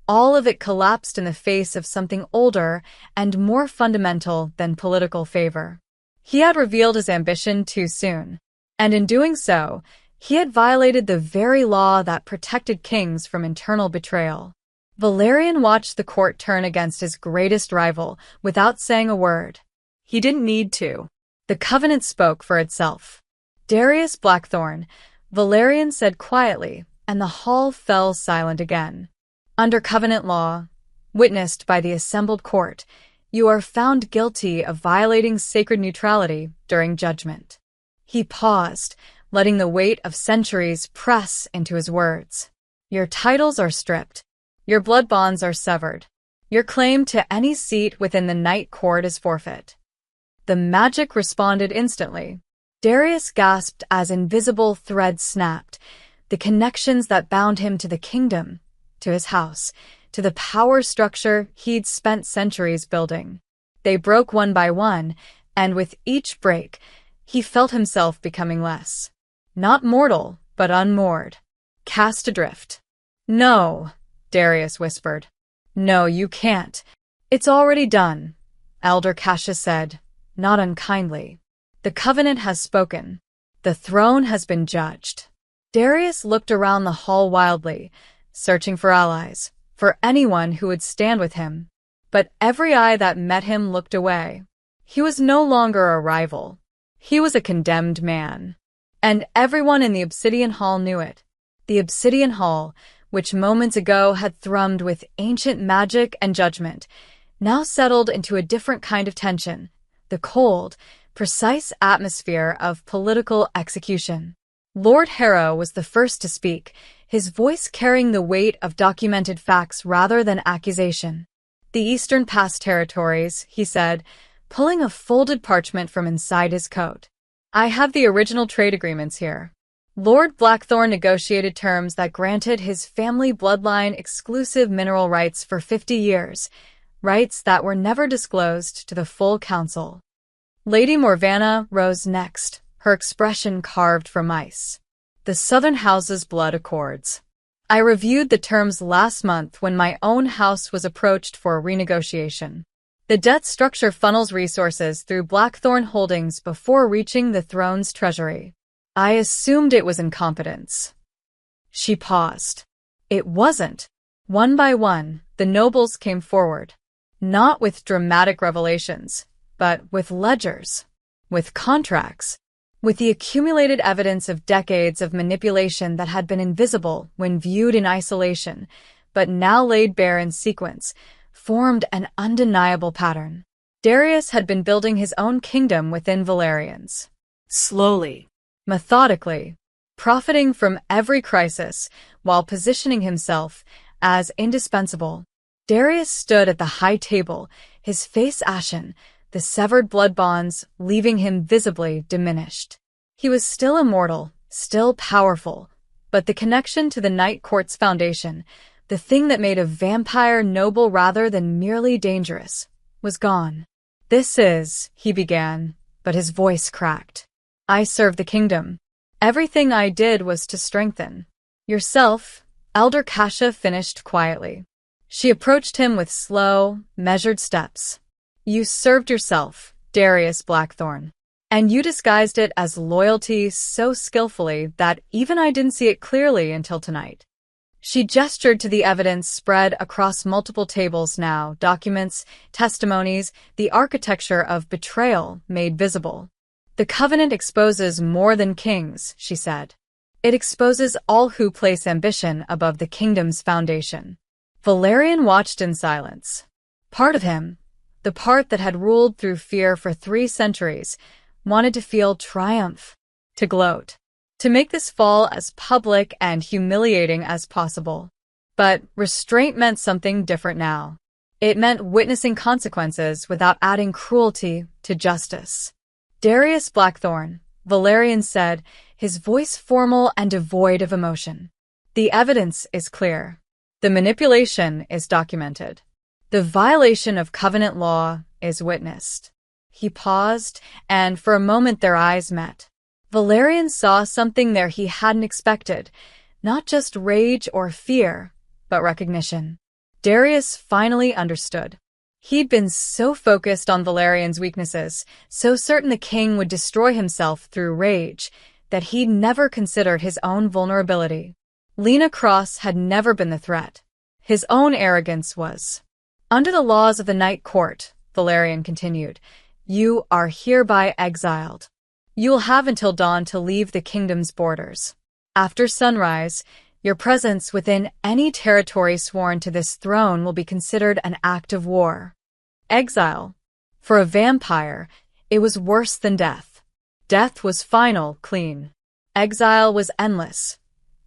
S1: all of it collapsed in the face of something older and more fundamental than political favor. He had revealed his ambition too soon, and in doing so, he had violated the very law that protected kings from internal betrayal. Valerian watched the court turn against his greatest rival without saying a word. He didn't need to. The covenant spoke for itself. "Darius Blackthorne," Valerian said quietly, and the hall fell silent again. "Under covenant law, witnessed by the assembled court, you are found guilty of violating sacred neutrality during judgment." He paused, letting the weight of centuries press into his words. "Your titles are stripped. Your blood bonds are severed. Your claim to any seat within the Night Court is forfeit." The magic responded instantly. Darius gasped as invisible threads snapped, the connections that bound him to the kingdom, to his house, to the power structure he'd spent centuries building. They broke one by one, and with each break, he felt himself becoming less. Not mortal, but unmoored. Cast adrift. "No," Darius whispered. "No, you can't. It's already done," Elder Kasha said, not unkindly. "The covenant has spoken. The throne has been judged." Darius looked around the hall wildly, searching for allies, for anyone who would stand with him. But every eye that met him looked away. He was no longer a rival. He was a condemned man. And everyone in the Obsidian Hall knew it. The Obsidian Hall, which moments ago had thrummed with ancient magic and judgment, now settled into a different kind of tension, the cold, precise atmosphere of political execution. Lord Harrow was the first to speak, his voice carrying the weight of documented facts rather than accusation. The Eastern Pass territories, he said, pulling a folded parchment from inside his coat. I have the original trade agreements here. Lord Blackthorn negotiated terms that granted his family bloodline exclusive mineral rights for 50 years, rights that were never disclosed to the full council. Lady Morvanna rose next, her expression carved from ice. The Southern House's blood accords. I reviewed the terms last month when my own house was approached for a renegotiation. The debt structure funnels resources through Blackthorn Holdings before reaching the throne's treasury. I assumed it was incompetence. She paused. It wasn't. One by one, the nobles came forward. Not with dramatic revelations, but with ledgers, with contracts, with the accumulated evidence of decades of manipulation that had been invisible when viewed in isolation, but now laid bare in sequence, formed an undeniable pattern. Darius had been building his own kingdom within Valerian's.
S2: Slowly,
S1: methodically, profiting from every crisis while positioning himself as indispensable. Darius stood at the high table, his face ashen, the severed blood bonds leaving him visibly diminished. He was still immortal, still powerful, but the connection to the Night Court's foundation, the thing that made a vampire noble rather than merely dangerous, was gone. This is, he began, but his voice cracked. I serve the kingdom. Everything I did was to strengthen. Yourself, Elder Kasha finished quietly. She approached him with slow, measured steps. You served yourself, Darius Blackthorn. And you disguised it as loyalty so skillfully that even I didn't see it clearly until tonight. She gestured to the evidence spread across multiple tables now, documents, testimonies, the architecture of betrayal made visible. The covenant exposes more than kings, she said. It exposes all who place ambition above the kingdom's foundation. Valerian watched in silence. Part of him, the part that had ruled through fear for 3 centuries, wanted to feel triumph, to gloat, to make this fall as public and humiliating as possible. But restraint meant something different now. It meant witnessing consequences without adding cruelty to justice. Darius Blackthorn, Valerian said, his voice formal and devoid of emotion. The evidence is clear. The manipulation is documented. The violation of covenant law is witnessed. He paused, and for a moment their eyes met. Valerian saw something there he hadn't expected, not just rage or fear, but recognition. Darius finally understood. He'd been so focused on Valerian's weaknesses, so certain the king would destroy himself through rage, that he'd never considered his own vulnerability. Lena Cross had never been the threat. His own arrogance was. Under the laws of the Night Court, Valerian continued, you are hereby exiled. You will have until dawn to leave the kingdom's borders. After sunrise, your presence within any territory sworn to this throne will be considered an act of war. Exile. For a vampire, it was worse than death. Death was final, clean. Exile was endless.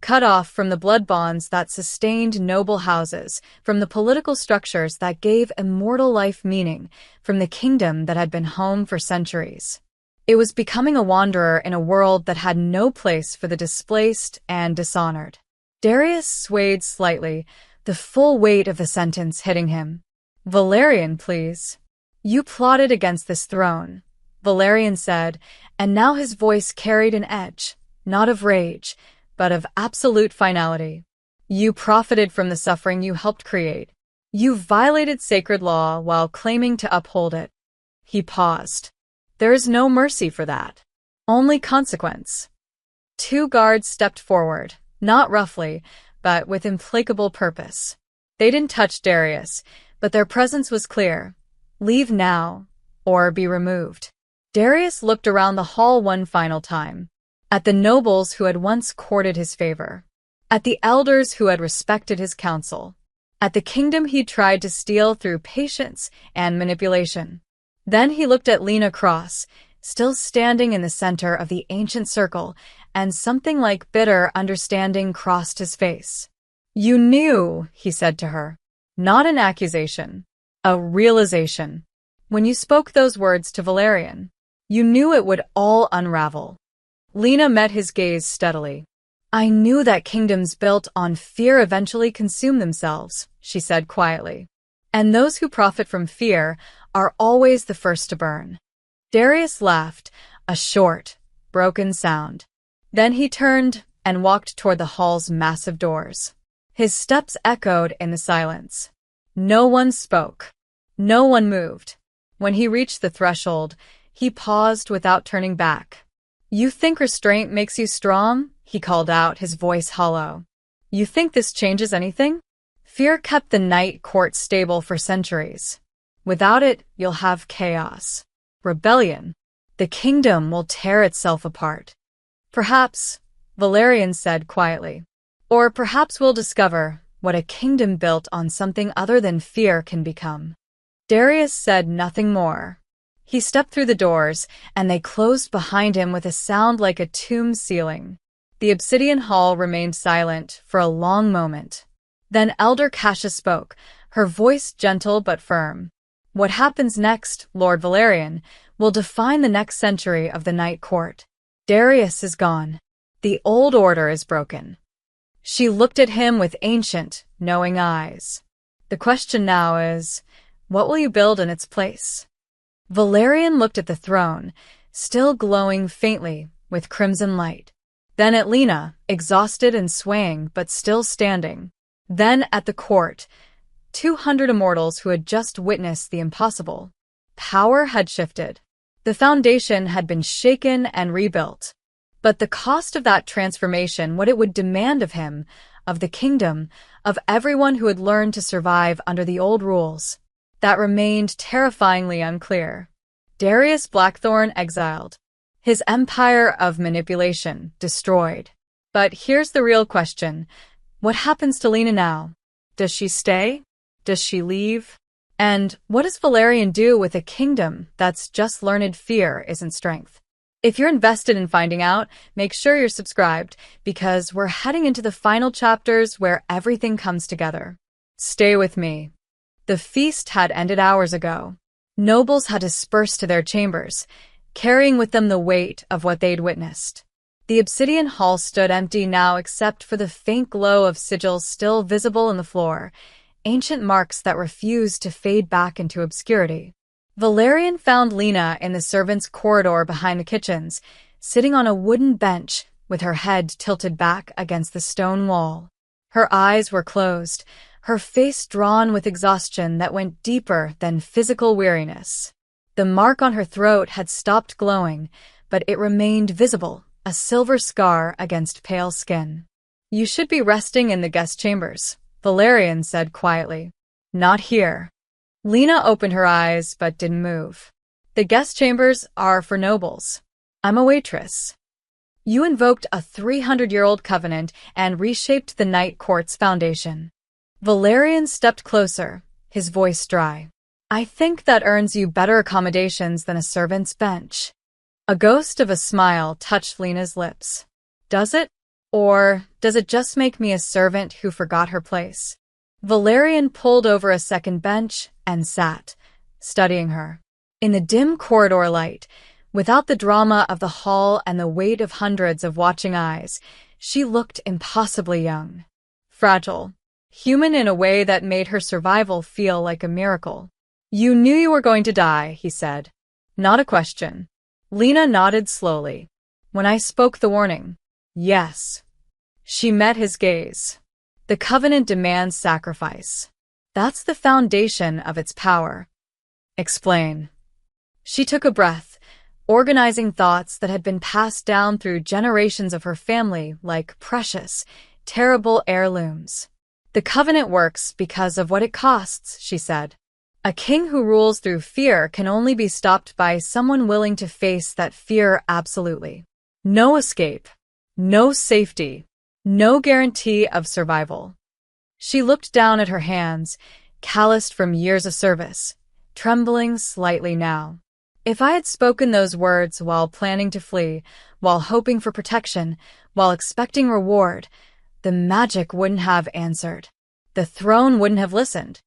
S1: Cut off from the blood bonds that sustained noble houses, from the political structures that gave immortal life meaning, from the kingdom that had been home for centuries. It was becoming a wanderer in a world that had no place for the displaced and dishonored. Darius swayed slightly, the full weight of the sentence hitting him. Valerian, please. You plotted against this throne, Valerian said, and now his voice carried an edge, not of rage, but of absolute finality. You profited from the suffering you helped create. You violated sacred law while claiming to uphold it. He paused. There is no mercy for that. Only consequence. 2 guards stepped forward, not roughly, but with implacable purpose. They didn't touch Darius, but their presence was clear. Leave now, or be removed. Darius looked around the hall one final time. At the nobles who had once courted his favor. At the elders who had respected his counsel. At the kingdom he tried to steal through patience and manipulation. Then he looked at Lena Cross, still standing in the center of the ancient circle, and something like bitter understanding crossed his face. You knew, he said to her. Not an accusation. A realization. When you spoke those words to Valerian, you knew it would all unravel. Lena met his gaze steadily. I knew that kingdoms built on fear eventually consume themselves, she said quietly. And those who profit from fear are always the first to burn. Darius laughed, a short, broken sound. Then he turned and walked toward the hall's massive doors. His steps echoed in the silence. No one spoke. No one moved. When he reached the threshold, he paused without turning back. You think restraint makes you strong? He called out, his voice hollow. You think this changes anything? Fear kept the night court stable for centuries. Without it, you'll have chaos. Rebellion. The kingdom will tear itself apart. Perhaps, Valerian said quietly. Or perhaps we'll discover what a kingdom built on something other than fear can become. Darius said nothing more. He stepped through the doors, and they closed behind him with a sound like a tomb ceiling. The obsidian hall remained silent for a long moment. Then Elder Cassius spoke, her voice gentle but firm. What happens next, Lord Valerian, will define the next century of the Night Court. Darius is gone. The old order is broken. She looked at him with ancient, knowing eyes. The question now is, what will you build in its place? Valerian looked at the throne, still glowing faintly with crimson light. Then at Lena, exhausted and swaying but still standing. Then at the court, 200 immortals who had just witnessed the impossible. Power had shifted. The foundation had been shaken and rebuilt. But the cost of that transformation, what it would demand of him, of the kingdom, of everyone who had learned to survive under the old rules, that remained terrifyingly unclear. Darius Blackthorn exiled. His empire of manipulation destroyed. But here's the real question. What happens to Lena now? Does she stay? Does she leave? And what does Valerian do with a kingdom that's just learned fear isn't strength? If you're invested in finding out, make sure you're subscribed, because we're heading into the final chapters where everything comes together. Stay with me. The feast had ended hours ago. Nobles had dispersed to their chambers, carrying with them the weight of what they'd witnessed. The obsidian hall stood empty now except for the faint glow of sigils still visible on the floor, ancient marks that refused to fade back into obscurity. Valerian found Lena in the servants' corridor behind the kitchens, sitting on a wooden bench with her head tilted back against the stone wall. Her eyes were closed, her face drawn with exhaustion that went deeper than physical weariness. The mark on her throat had stopped glowing, but it remained visible, a silver scar against pale skin. You should be resting in the guest chambers, Valerian said quietly. Not here. Lena opened her eyes but didn't move. The guest chambers are for nobles. I'm a waitress. You invoked a 300-year-old covenant and reshaped the Night Court's foundation. Valerian stepped closer, his voice dry. I think that earns you better accommodations than a servant's bench. A ghost of a smile touched Lena's lips. Does it? Or does it just make me a servant who forgot her place? Valerian pulled over a second bench and sat, studying her. In the dim corridor light, without the drama of the hall and the weight of hundreds of watching eyes, she looked impossibly young. Fragile. Human in a way that made her survival feel like a miracle. You knew you were going to die, he said. Not a question. Lena nodded slowly. When I spoke the warning. Yes. She met his gaze. The covenant demands sacrifice. That's the foundation of its power. Explain. She took a breath, organizing thoughts that had been passed down through generations of her family like precious, terrible heirlooms. The covenant works because of what it costs, she said. A king who rules through fear can only be stopped by someone willing to face that fear absolutely. No escape. No safety. No guarantee of survival. She looked down at her hands, calloused from years of service, trembling slightly now. If I had spoken those words while planning to flee, while hoping for protection, while expecting reward, the magic wouldn't have answered. The throne wouldn't have listened.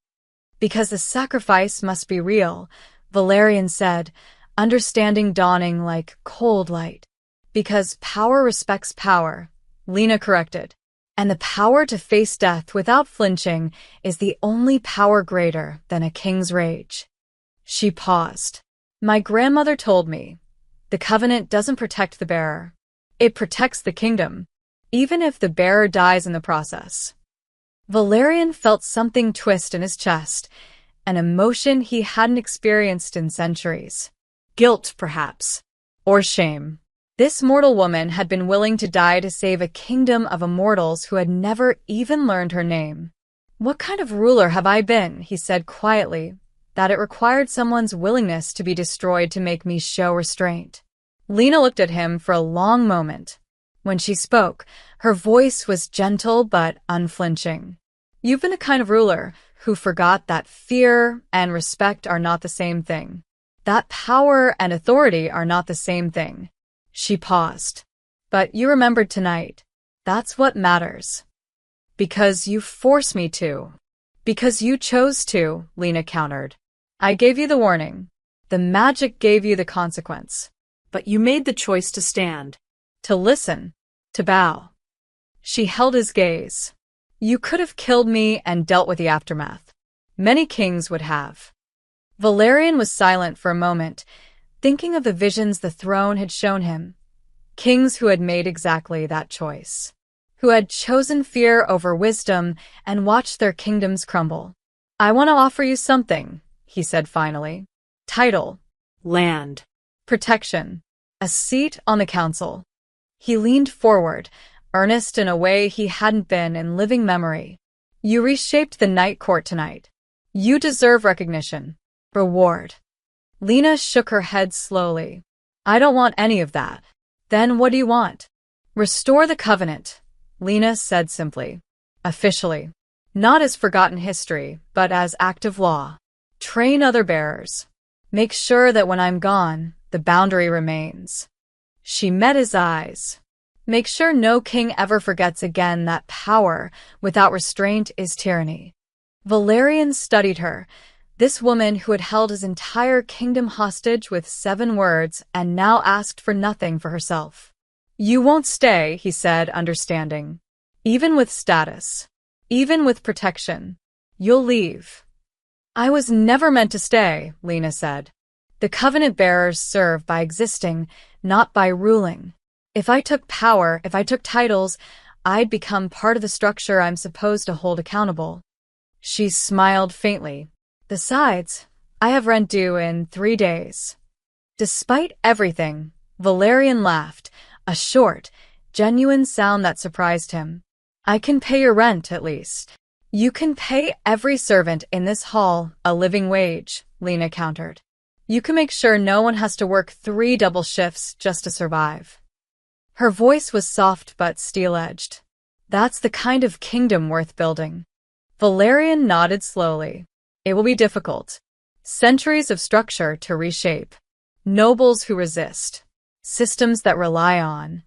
S1: Because the sacrifice must be real, Valerian said, understanding dawning like cold light. Because power respects power, Lena corrected. And the power to face death without flinching is the only power greater than a king's rage. She paused. My grandmother told me, the covenant doesn't protect the bearer. It protects the kingdom, even if the bearer dies in the process. Valerian felt something twist in his chest, an emotion he hadn't experienced in centuries. Guilt, perhaps. Or shame. This mortal woman had been willing to die to save a kingdom of immortals who had never even learned her name. What kind of ruler have I been, he said quietly, that it required someone's willingness to be destroyed to make me show restraint? Lena looked at him for a long moment. When she spoke, her voice was gentle but unflinching. You've been a kind of ruler who forgot that fear and respect are not the same thing. That power and authority are not the same thing. She paused. But you remembered tonight. That's what matters. Because you forced me to. Because you chose to, Lena countered. I gave you the warning. The magic gave you the consequence.
S2: But you made the choice to stand.
S1: To listen. To bow. She held his gaze. You could have killed me and dealt with the aftermath. Many kings would have. Valerian was silent for a moment, thinking of the visions the throne had shown him. Kings who had made exactly that choice. Who had chosen fear over wisdom and watched their kingdoms crumble. I want to offer you something, he said finally. Title.
S2: Land.
S1: Protection. A seat on the council. He leaned forward, earnest in a way he hadn't been in living memory. You reshaped the night court tonight. You deserve recognition. Reward. Lena shook her head slowly. I don't want any of that. Then what do you want? Restore the covenant, Lena said simply. Officially. Not as forgotten history, but as active law. Train other bearers. Make sure that when I'm gone, the boundary remains. She met his eyes. Make sure no king ever forgets again that power without restraint is tyranny. Valerian studied her. This woman who had held his entire kingdom hostage with 7 words and now asked for nothing for herself. You won't stay, he said, understanding. Even with status. Even with protection. You'll leave. I was never meant to stay, Lena said. The covenant bearers serve by existing, not by ruling. If I took power, if I took titles, I'd become part of the structure I'm supposed to hold accountable. She smiled faintly. Besides, I have rent due in 3 days. Despite everything, Valerian laughed, a short, genuine sound that surprised him. I can pay your rent, at least. You can pay every servant in this hall a living wage, Lena countered. You can make sure no one has to work 3 double shifts just to survive. Her voice was soft but steel-edged. That's the kind of kingdom worth building. Valerian nodded slowly. It will be difficult. Centuries of structure to reshape. Nobles who resist. Systems that rely on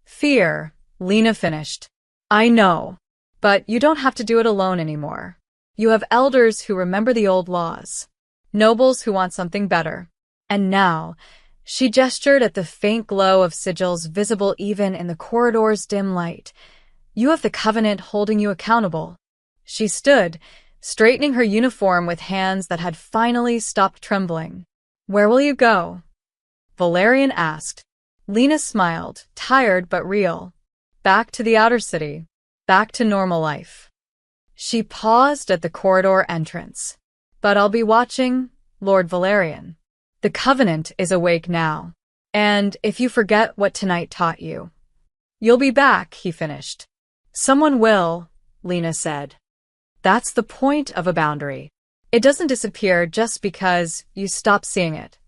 S1: fear, Lena finished. I know. But you don't have to do it alone anymore. You have elders who remember the old laws. Nobles who want something better. And now, she gestured at the faint glow of sigils visible even in the corridor's dim light. You have the covenant holding you accountable. She stood, straightening her uniform with hands that had finally stopped trembling. Where will you go? Valerian asked. Lena smiled, tired but real. Back to the outer city. Back to normal life. She paused at the corridor entrance. But I'll be watching, Lord Valerian. The covenant is awake now. And if you forget what tonight taught you, you'll be back, he finished. Someone will, Lena said. That's the point of a boundary. It doesn't disappear just because you stop seeing it.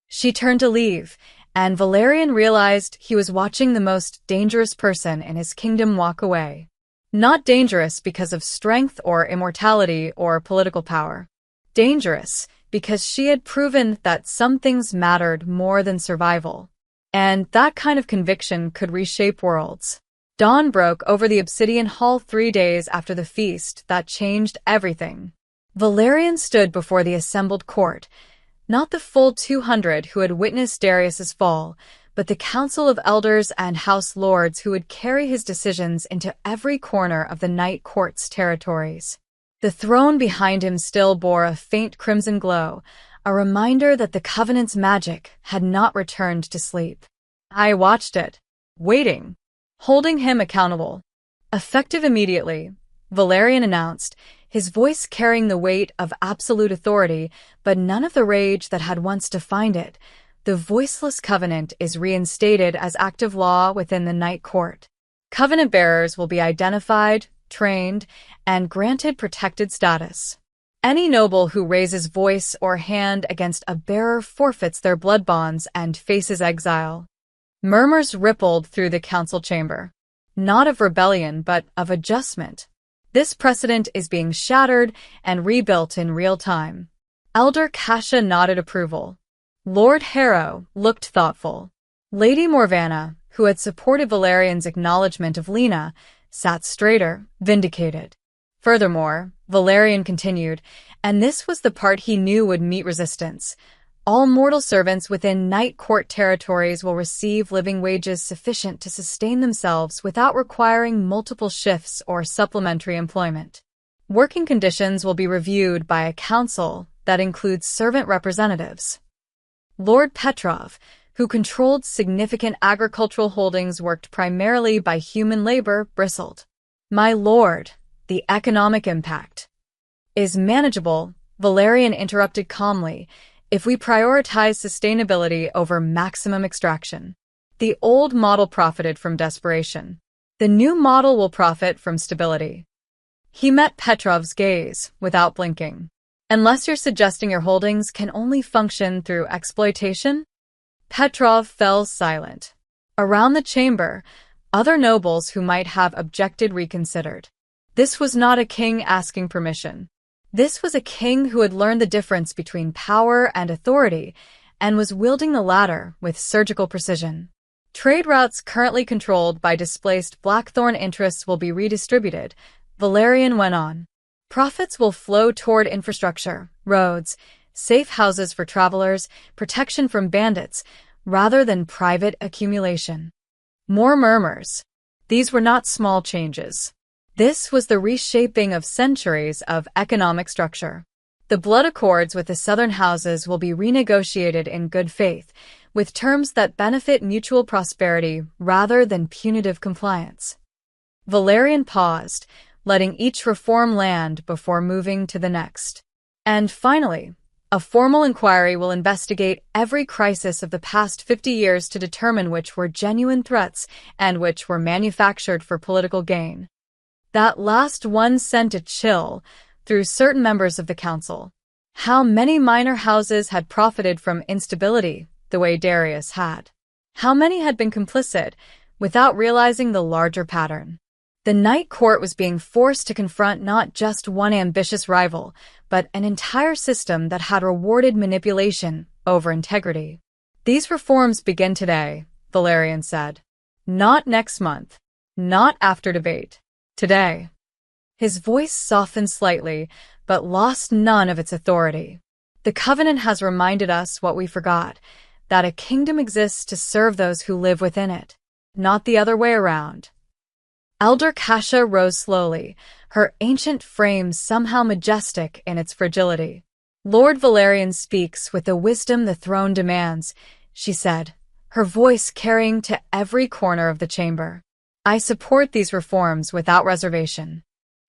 S1: She turned to leave, and Valerian realized he was watching the most dangerous person in his kingdom walk away. Not dangerous because of strength or immortality or political power. Dangerous because she had proven that some things mattered more than survival. And that kind of conviction could reshape worlds. Dawn broke over the obsidian hall 3 days after the feast that changed everything. Valerian stood before the assembled court, not the full 200 who had witnessed Darius's fall, but the council of elders and house lords who would carry his decisions into every corner of the Night Court's territories. The throne behind him still bore a faint crimson glow, a reminder that the Covenant's magic had not returned to sleep. I watched it, waiting, holding him accountable. Effective immediately, Valerian announced, his voice carrying the weight of absolute authority, but none of the rage that had once defined it. The voiceless covenant is reinstated as active law within the Night Court. Covenant bearers will be identified, trained, and granted protected status. Any noble who raises voice or hand against a bearer forfeits their blood bonds and faces exile. Murmurs rippled through the council chamber. Not of rebellion, but of adjustment. This precedent is being shattered and rebuilt in real time. Elder Kasha nodded approval. Lord Harrow looked thoughtful. Lady Morvanna, who had supported Valerian's acknowledgement of Lena, sat straighter, vindicated. Furthermore, Valerian continued, and this was the part he knew would meet resistance. All mortal servants within Night Court territories will receive living wages sufficient to sustain themselves without requiring multiple shifts or supplementary employment. Working conditions will be reviewed by a council that includes servant representatives. Lord Petrov, who controlled significant agricultural holdings worked primarily by human labor, bristled. My lord, the economic impact is manageable, Valerian interrupted calmly, if we prioritize sustainability over maximum extraction. The old model profited from desperation. The new model will profit from stability. He met Petrov's gaze without blinking. Unless you're suggesting your holdings can only function through exploitation? Petrov fell silent. Around the chamber, other nobles who might have objected reconsidered. This was not a king asking permission. This was a king who had learned the difference between power and authority and was wielding the latter with surgical precision. Trade routes currently controlled by displaced Blackthorn interests will be redistributed, Valerian went on. Profits will flow toward infrastructure, roads, safe houses for travelers, protection from bandits, rather than private accumulation. More murmurs. These were not small changes. This was the reshaping of centuries of economic structure. The blood accords with the southern houses will be renegotiated in good faith, with terms that benefit mutual prosperity rather than punitive compliance. Valerian paused, letting each reform land before moving to the next. And finally, a formal inquiry will investigate every crisis of the past 50 years to determine which were genuine threats and which were manufactured for political gain. That last one sent a chill through certain members of the council. How many minor houses had profited from instability the way Darius had? How many had been complicit without realizing the larger pattern? The Night Court was being forced to confront not just one ambitious rival, but an entire system that had rewarded manipulation over integrity. These reforms begin today, Valerian said. Not next month. Not after debate. Today. His voice softened slightly, but lost none of its authority. The Covenant has reminded us what we forgot, that a kingdom exists to serve those who live within it, not the other way around. Elder Kasha rose slowly, her ancient frame somehow majestic in its fragility. Lord Valerian speaks with the wisdom the throne demands, she said, her voice carrying to every corner of the chamber. I support these reforms without reservation.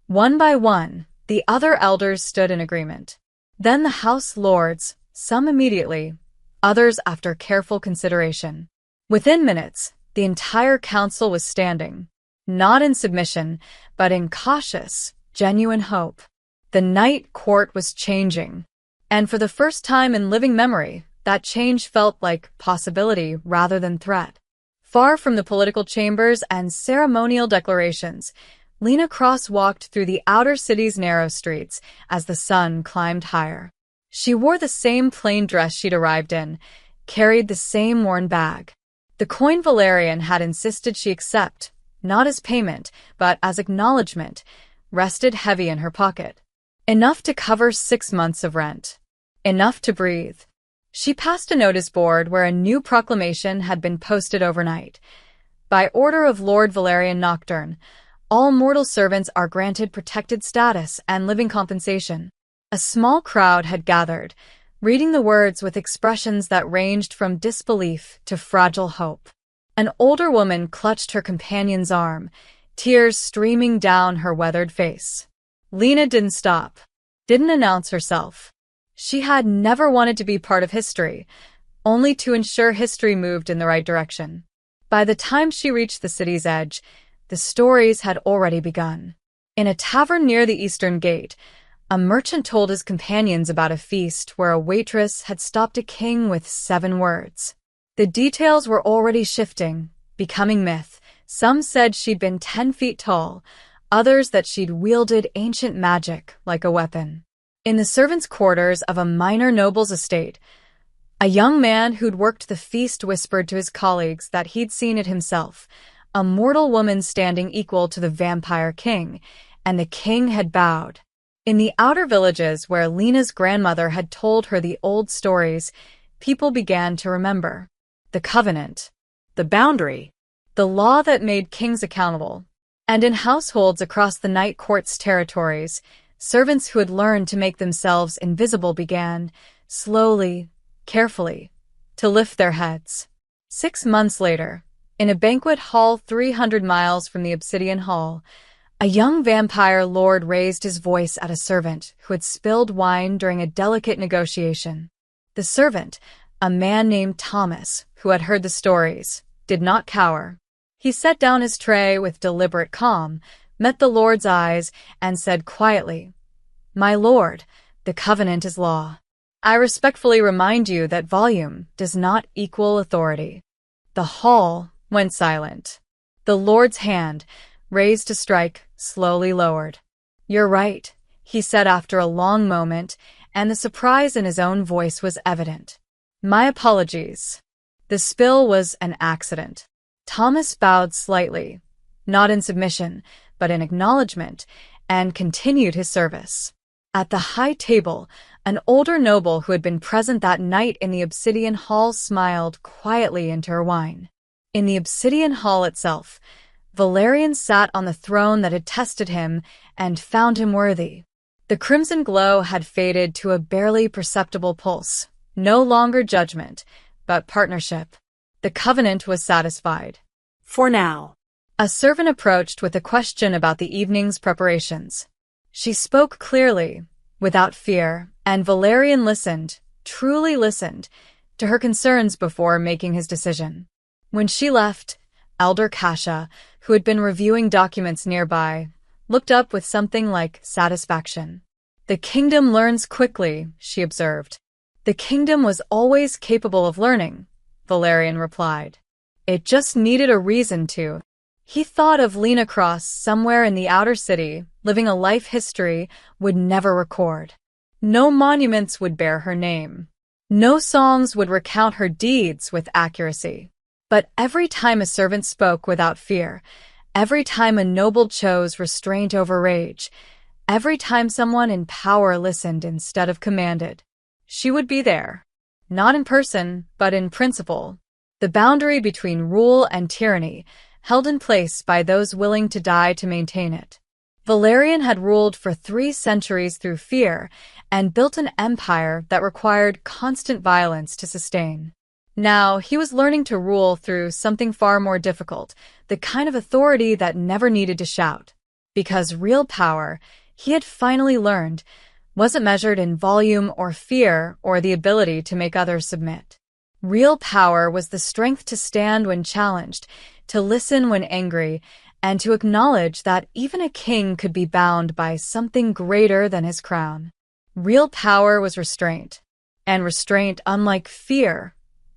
S1: One by one, the other elders stood in agreement. Then the House Lords, some immediately, others after careful consideration. Within minutes, the entire council was standing, not in submission, but in cautious, genuine hope. The Night Court was changing, and for the first time in living memory, that change felt like possibility rather than threat. Far from the political chambers and ceremonial declarations, Lena crosswalked through the outer city's narrow streets as the sun climbed higher. She wore the same plain dress she'd arrived in, carried the same worn bag. The coin Valerian had insisted she accept, not as payment, but as acknowledgement, rested heavy in her pocket. Enough to cover 6 months of rent. Enough to breathe. She passed a notice board where a new proclamation had been posted overnight. By order of Lord Valerian Nocturne, all mortal servants are granted protected status and living compensation. A small crowd had gathered, reading the words with expressions that ranged from disbelief to fragile hope. An older woman clutched her companion's arm, tears streaming down her weathered face. Lena didn't stop, didn't announce herself. She had never wanted to be part of history, only to ensure history moved in the right direction. By the time she reached the city's edge, the stories had already begun. In a tavern near the eastern gate, a merchant told his companions about a feast where a waitress had stopped a king with 7 words. The details were already shifting, becoming myth. Some said she'd been 10 feet tall, others that she'd wielded ancient magic like a weapon. In the servants' quarters of a minor noble's estate, a young man who'd worked the feast whispered to his colleagues that he'd seen it himself, a mortal woman standing equal to the vampire king, and the king had bowed. In the outer villages where Lena's grandmother had told her the old stories, people began to remember. The covenant, the boundary, the law that made kings accountable. And in households across the Night Court's territories, servants who had learned to make themselves invisible began, slowly, carefully, to lift their heads. 6 months later, in a banquet hall 300 miles from the Obsidian Hall, a young vampire lord raised his voice at a servant who had spilled wine during a delicate negotiation. The servant, a man named Thomas, who had heard the stories, did not cower. He set down his tray with deliberate calm, met the lord's eyes, and said quietly, "My lord, the covenant is law. I respectfully remind you that volume does not equal authority." The hall went silent. The lord's hand, raised to strike, slowly lowered. "You're right," he said after a long moment, and the surprise in his own voice was evident. "My apologies. The spill was an accident." Thomas bowed slightly, not in submission, but in acknowledgement, and continued his service. At the high table, an older noble who had been present that night in the Obsidian Hall smiled quietly into her wine. In the Obsidian Hall itself, Valerian sat on the throne that had tested him and found him worthy. The crimson glow had faded to a barely perceptible pulse, no longer judgment, but partnership. The covenant was satisfied.
S2: For now.
S1: A servant approached with a question about the evening's preparations. She spoke clearly, without fear, and Valerian listened, truly listened, to her concerns before making his decision. When she left, Elder Kasha, who had been reviewing documents nearby, looked up with something like satisfaction. "The kingdom learns quickly," she observed. "The kingdom was always capable of learning," Valerian replied. "It just needed a reason to." He thought of Lena Cross somewhere in the outer city, living a life history would never record. No monuments would bear her name. No songs would recount her deeds with accuracy. But every time a servant spoke without fear, every time a noble chose restraint over rage, every time someone in power listened instead of commanded, she would be there. Not in person, but in principle. The boundary between rule and tyranny, held in place by those willing to die to maintain it. Valerian had ruled for 3 centuries through fear and built an empire that required constant violence to sustain. Now, he was learning to rule through something far more difficult, the kind of authority that never needed to shout. Because real power, he had finally learned, wasn't measured in volume or fear or the ability to make others submit. Real power was the strength to stand when challenged, to listen when angry, and to acknowledge that even a king could be bound by something greater than his crown. Real power was restraint, and restraint, unlike fear,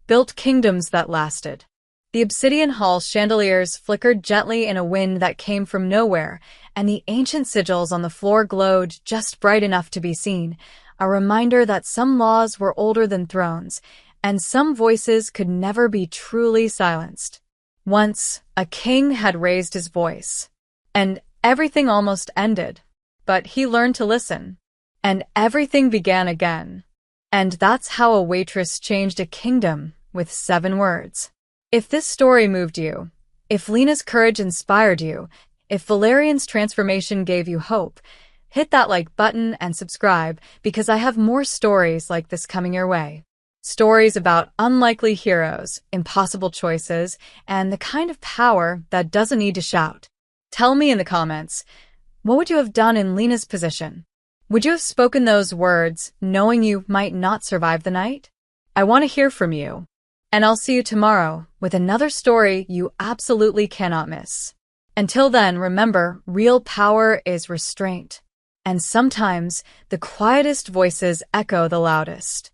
S1: built kingdoms that lasted. The Obsidian Hall chandeliers flickered gently in a wind that came from nowhere, and the ancient sigils on the floor glowed just bright enough to be seen, a reminder that some laws were older than thrones, and some voices could never be truly silenced. Once, a king had raised his voice, and everything almost ended. But he learned to listen. and everything began again. And that's how a waitress changed a kingdom with 7 words. If this story moved you, if Lena's courage inspired you, if Valerian's transformation gave you hope, hit that like button and subscribe because I have more stories like this coming your way. Stories about unlikely heroes, impossible choices, and the kind of power that doesn't need to shout. Tell me in the comments, what would you have done in Lena's position? Would you have spoken those words knowing you might not survive the night? I want to hear from you. And I'll see you tomorrow with another story you absolutely cannot miss. Until then, remember, real power is restraint. And sometimes the quietest voices echo the loudest.